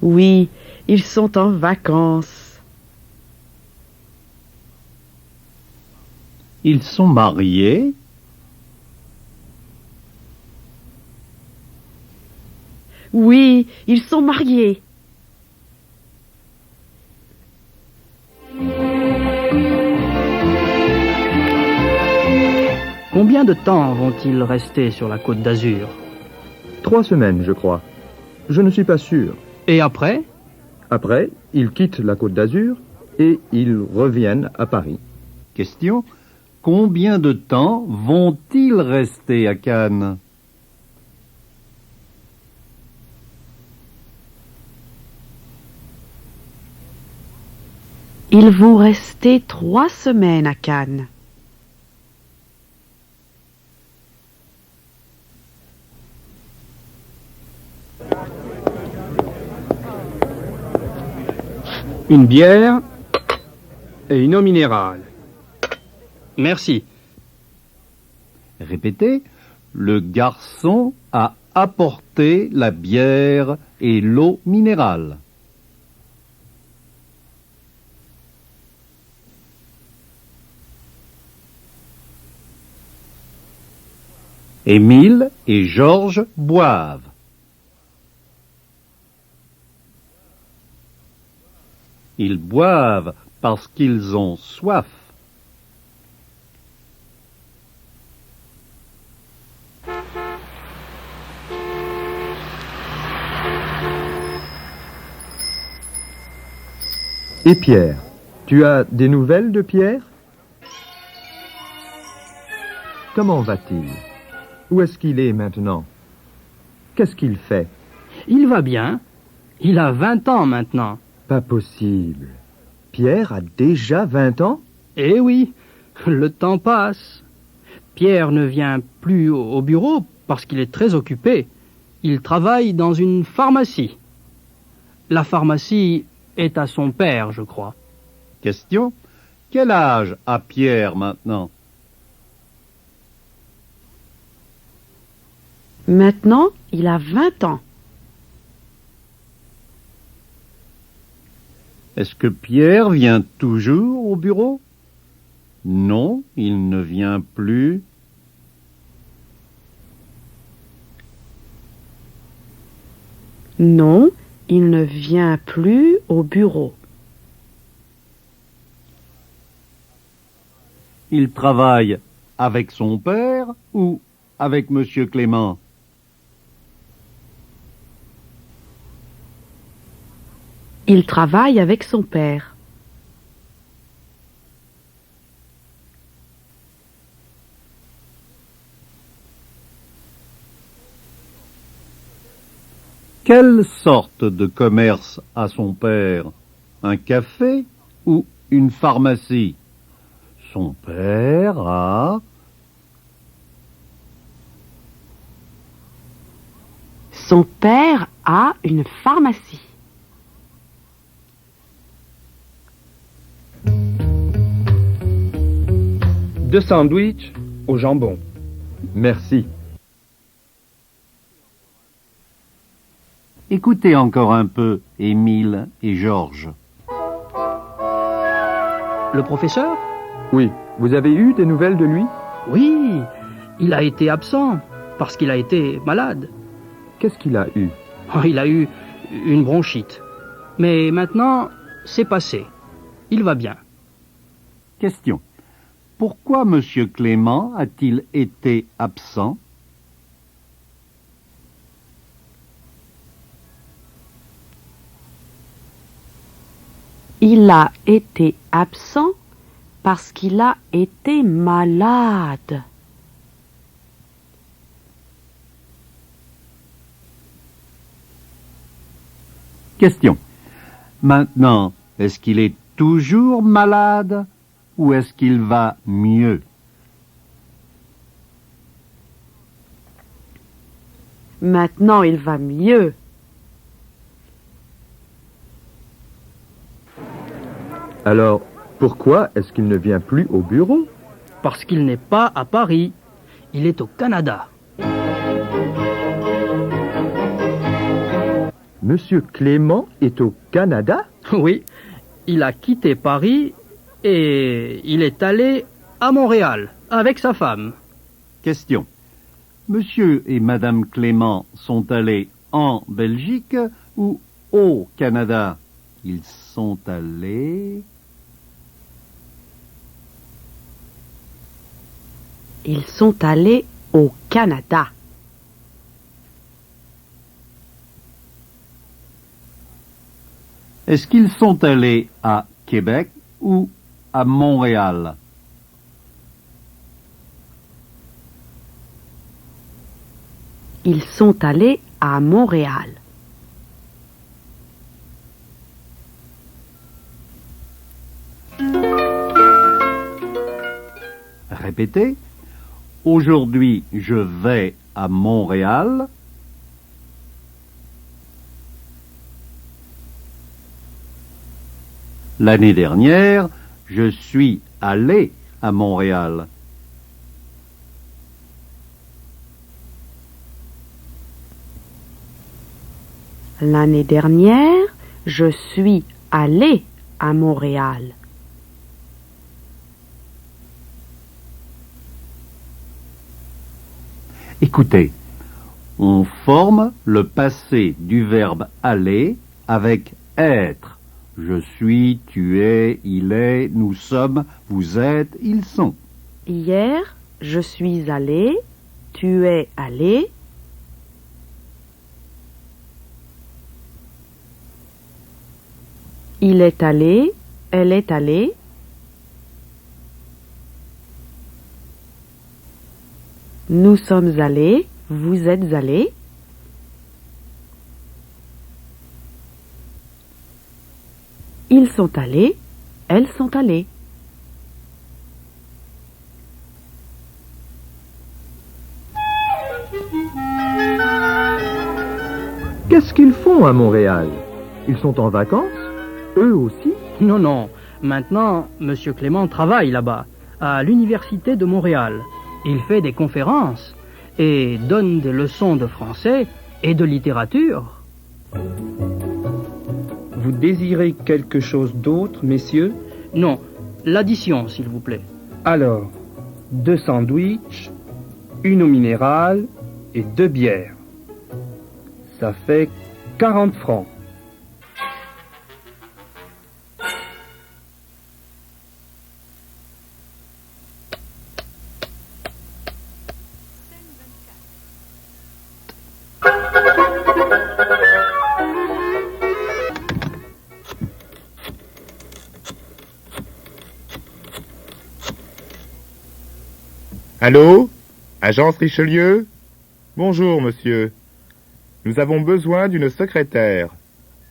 Oui, ils sont en vacances. Ils sont mariés. Oui, ils sont mariés. Combien de temps vont-ils rester sur la Côte d'Azur? 3 semaines, je crois. Je ne suis pas sûr. Et après? Après, ils quittent la Côte d'Azur et ils reviennent à Paris. Question, combien de temps vont-ils rester à Cannes? Ils vont rester 3 semaines à Cannes. Une bière et une eau minérale. Merci. Répétez, le garçon a apporté la bière et l'eau minérale. Émile et Georges boivent. Ils boivent parce qu'ils ont soif. Et Pierre, tu as des nouvelles de Pierre? Comment va-t-il? Où est-ce qu'il est maintenant? Qu'est-ce qu'il fait? Il va bien. Il a 20 ans maintenant. Pas possible. Pierre a déjà 20 ans? Eh oui, le temps passe. Pierre ne vient plus au bureau parce qu'il est très occupé. Il travaille dans une pharmacie. La pharmacie est à son père, je crois. Question, quel âge a Pierre maintenant? Maintenant, il a 20 ans. Est-ce que Pierre vient toujours au bureau? Non, il ne vient plus. Non, il ne vient plus au bureau. Il travaille avec son père ou avec Monsieur Clément? Il travaille avec son père. Quelle sorte de commerce a son père? Un café ou une pharmacie? Son père a... Son père a une pharmacie. Deux sandwichs au jambon. Merci. Écoutez encore un peu Émile et Georges. Le professeur? Oui. Vous avez eu des nouvelles de lui? Oui, il a été absent parce qu'il a été malade. Qu'est-ce qu'il a eu? Oh, il a eu une bronchite. Mais maintenant, c'est passé. Il va bien. Question. Pourquoi Monsieur Clément a-t-il été absent? Il a été absent parce qu'il a été malade. Question. Maintenant, est-ce qu'il est toujours malade ou est-ce qu'il va mieux? Maintenant, il va mieux. Alors, pourquoi est-ce qu'il ne vient plus au bureau? Parce qu'il n'est pas à Paris. Il est au Canada. Monsieur Clément est au Canada? Oui, il a quitté Paris et il est allé à Montréal avec sa femme. Question. Monsieur et Madame Clément sont allés en Belgique ou au Canada? Ils sont allés... Ils sont allés au Canada. Est-ce qu'ils sont allés à Québec ou à Montréal? Ils sont allés à Montréal. Répétez. Aujourd'hui, je vais à Montréal. L'année dernière, je suis allé à Montréal. L'année dernière, je suis allé à Montréal. Écoutez, on forme le passé du verbe aller avec être. Je suis, tu es, il est, nous sommes, vous êtes, ils sont. Hier, je suis allé, tu es allé. Il est allé, elle est allée. Nous sommes allés, vous êtes allés. Ils sont allés, elles sont allées. Qu'est-ce qu'ils font à Montréal? Ils sont en vacances? Eux aussi? Non, non. Maintenant, Monsieur Clément travaille là-bas, à l'Université de Montréal. Il fait des conférences et donne des leçons de français et de littérature. Vous désirez quelque chose d'autre, messieurs? Non, l'addition, s'il vous plaît. Alors, 2 sandwichs, une eau minérale et 2 bières. Ça fait 40 francs. Allô? Agence Richelieu? Bonjour, monsieur. Nous avons besoin d'une secrétaire.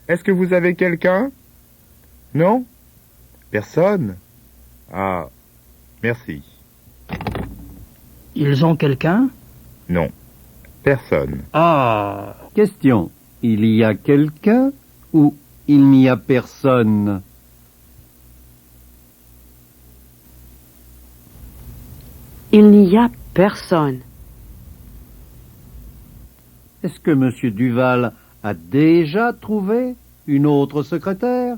Est-ce que vous avez quelqu'un? Non? Personne? Ah, merci. Ils ont quelqu'un? Non, personne. Ah. Question. Il y a quelqu'un ou il n'y a personne? Il n'y a personne. Est-ce que Monsieur Duval a déjà trouvé une autre secrétaire?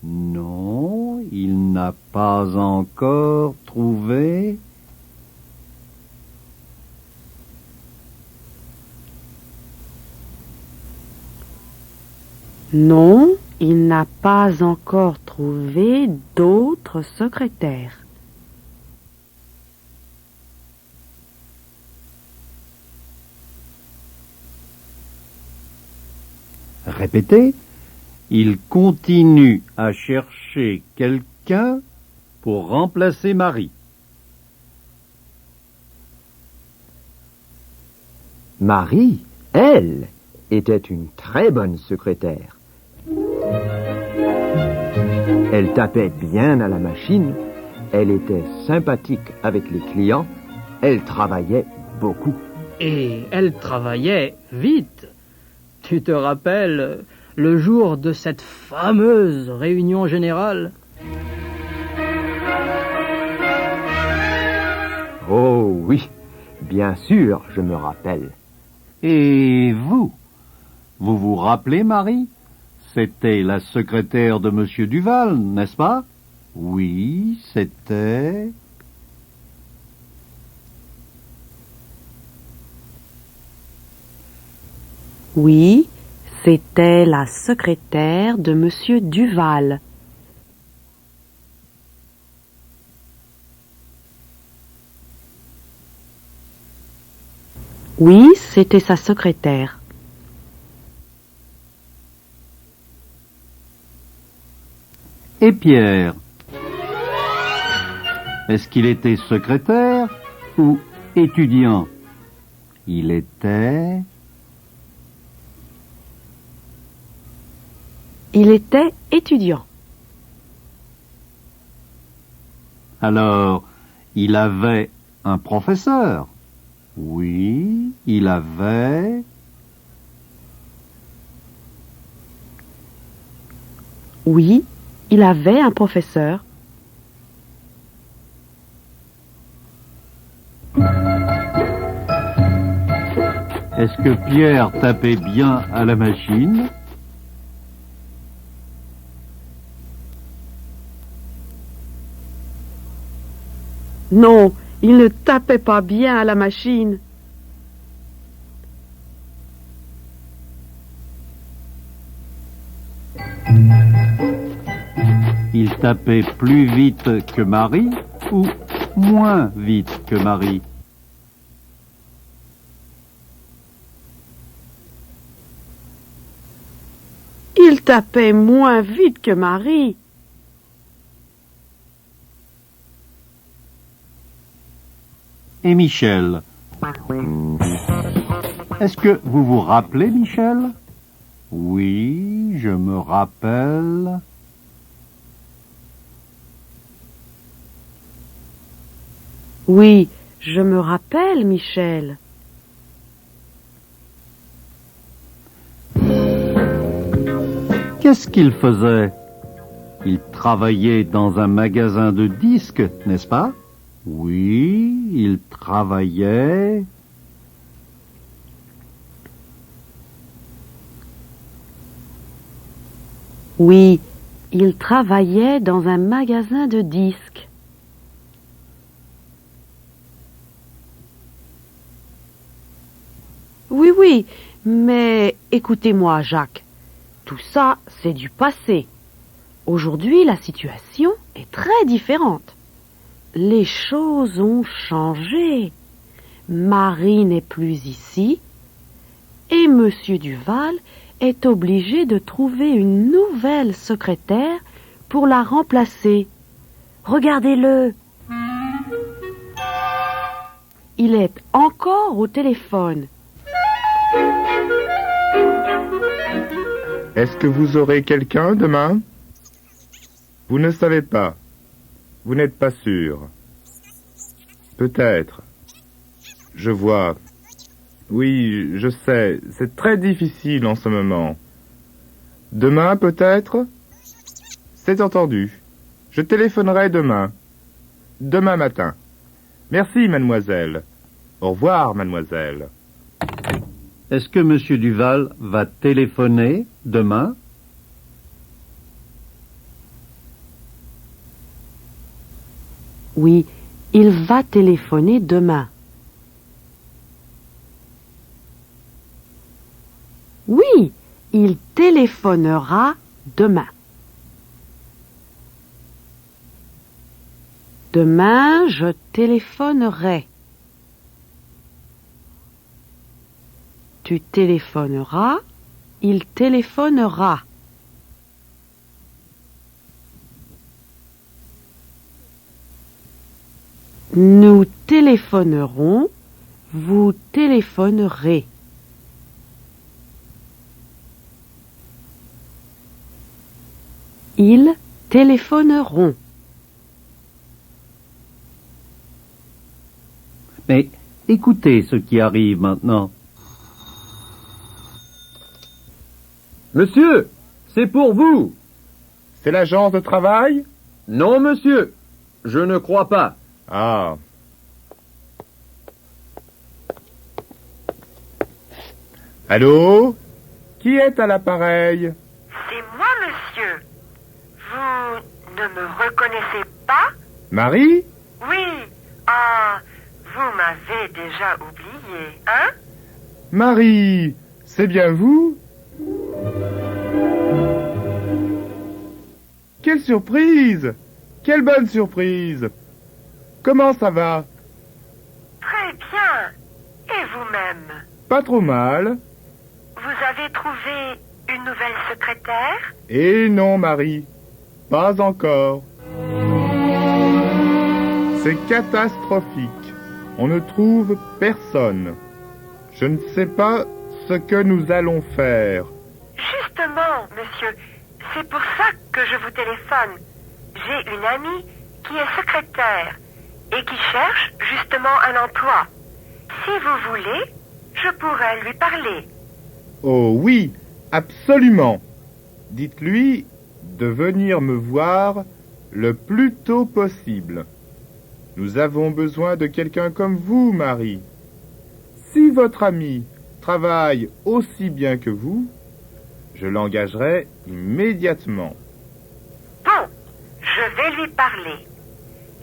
Non, il n'a pas encore trouvé. Non, il n'a pas encore trouvé d'autres secrétaires. Répétez. Il continue à chercher quelqu'un pour remplacer Marie. Marie, elle, était une très bonne secrétaire. Elle tapait bien à la machine, elle était sympathique avec les clients, elle travaillait beaucoup. Et elle travaillait vite. Tu te rappelles le jour de cette fameuse réunion générale? Oh oui, bien sûr, je me rappelle. Et vous? Vous vous rappelez, Marie? C'était la secrétaire de Monsieur Duval, n'est-ce pas? Oui, c'était... Oui, c'était la secrétaire de Monsieur Duval. Oui, c'était sa secrétaire. Et Pierre? Est-ce qu'il était secrétaire ou étudiant? Il était... Il était étudiant. Alors, il avait un professeur? Oui, il avait... Oui, il avait un professeur. Est-ce que Pierre tapait bien à la machine? Non, il ne tapait pas bien à la machine. Il tapait plus vite que Marie ou moins vite que Marie? Il tapait moins vite que Marie. Et Michel? Est-ce que vous vous rappelez, Michel? Oui, je me rappelle. Oui, je me rappelle, Michel. Qu'est-ce qu'il faisait? Il travaillait dans un magasin de disques, n'est-ce pas? Oui, il travaillait... Oui, il travaillait dans un magasin de disques. Oui, oui, mais écoutez-moi, Jacques. Tout ça, c'est du passé. Aujourd'hui, la situation est très différente. Les choses ont changé. Marie n'est plus ici et Monsieur Duval est obligé de trouver une nouvelle secrétaire pour la remplacer. Regardez-le. Il est encore au téléphone. Est-ce que vous aurez quelqu'un demain? Vous ne savez pas. Vous n'êtes pas sûr. Peut-être. Je vois. Oui, je sais, c'est très difficile en ce moment. Demain, peut-être? C'est entendu. Je téléphonerai demain. Demain matin. Merci, mademoiselle. Au revoir, mademoiselle. Est-ce que Monsieur Duval va téléphoner demain? Oui, il va téléphoner demain. Oui, il téléphonera demain. Demain, je téléphonerai. Tu téléphoneras il téléphonera. Nous téléphonerons, vous téléphonerez. Ils téléphoneront. Mais écoutez ce qui arrive maintenant. Monsieur, c'est pour vous. C'est l'agence de travail? Non, monsieur, je ne crois pas. Ah. Allô? Qui est à l'appareil? C'est moi, monsieur. Vous ne me reconnaissez pas? Marie? Oui. Ah, vous m'avez déjà oublié, hein? Marie, c'est bien vous? Quelle surprise! Quelle bonne surprise! Comment ça va? Très bien. Et vous-même? Pas trop mal. Vous avez trouvé une nouvelle secrétaire? Eh non, Marie. Pas encore. C'est catastrophique. On ne trouve personne. Je ne sais pas ce que nous allons faire. Justement, monsieur, c'est pour ça que je vous téléphone. J'ai une amie qui est secrétaire et qui cherche justement un emploi. Si vous voulez, je pourrais lui parler. Oh oui, absolument. Dites-lui de venir me voir le plus tôt possible. Nous avons besoin de quelqu'un comme vous, Marie. Si votre ami travaille aussi bien que vous, je l'engagerai immédiatement. Bon, je vais lui parler.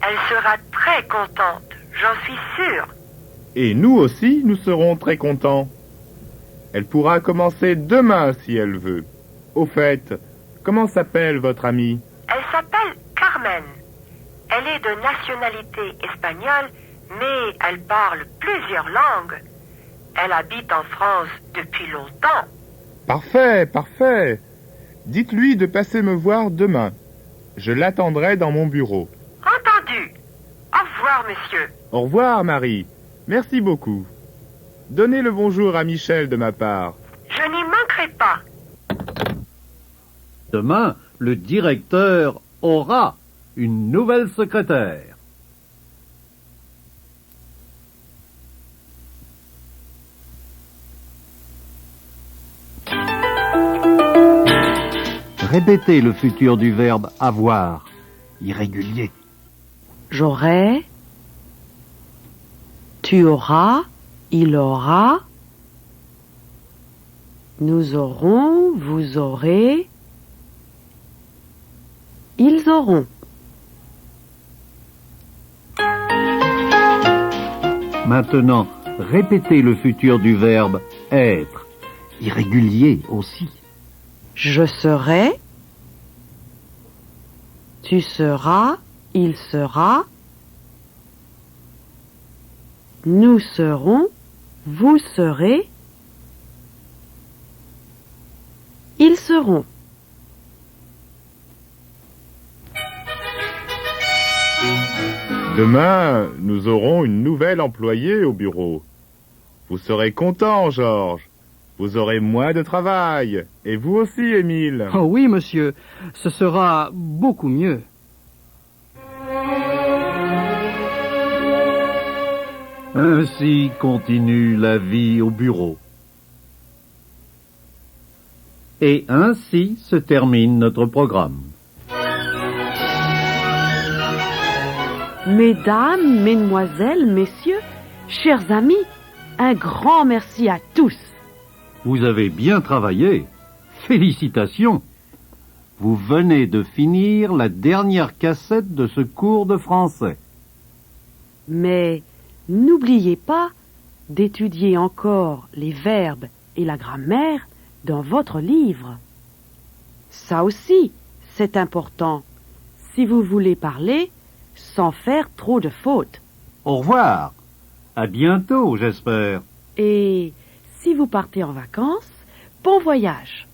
Elle sera très contente, j'en suis sûre. Et nous aussi, nous serons très contents. Elle pourra commencer demain si elle veut. Au fait, comment s'appelle votre amie? Elle s'appelle Carmen. Elle est de nationalité espagnole, mais elle parle plusieurs langues. Elle habite en France depuis longtemps. Parfait, parfait. Dites-lui de passer me voir demain. Je l'attendrai dans mon bureau. Entendu. Au revoir, monsieur. Au revoir, Marie. Merci beaucoup. Donnez le bonjour à Michel de ma part. Je n'y manquerai pas. Demain, le directeur aura une nouvelle secrétaire. Répétez le futur du verbe avoir, irrégulier. J'aurai, tu auras, il aura, nous aurons, vous aurez, ils auront. Maintenant, répétez le futur du verbe être, irrégulier aussi. Je serai, tu seras, il sera, nous serons, vous serez, ils seront. Demain, nous aurons une nouvelle employée au bureau. Vous serez content, Georges. Vous aurez moins de travail. Et vous aussi, Émile. Oh oui, monsieur. Ce sera beaucoup mieux. Ainsi continue la vie au bureau. Et ainsi se termine notre programme. Mesdames, mesdemoiselles, messieurs, chers amis, un grand merci à tous. Vous avez bien travaillé. Félicitations. Vous venez de finir la dernière cassette de ce cours de français. Mais n'oubliez pas d'étudier encore les verbes et la grammaire dans votre livre. Ça aussi, c'est important, si vous voulez parler sans faire trop de fautes. Au revoir. À bientôt, j'espère. Et si vous partez en vacances, bon voyage.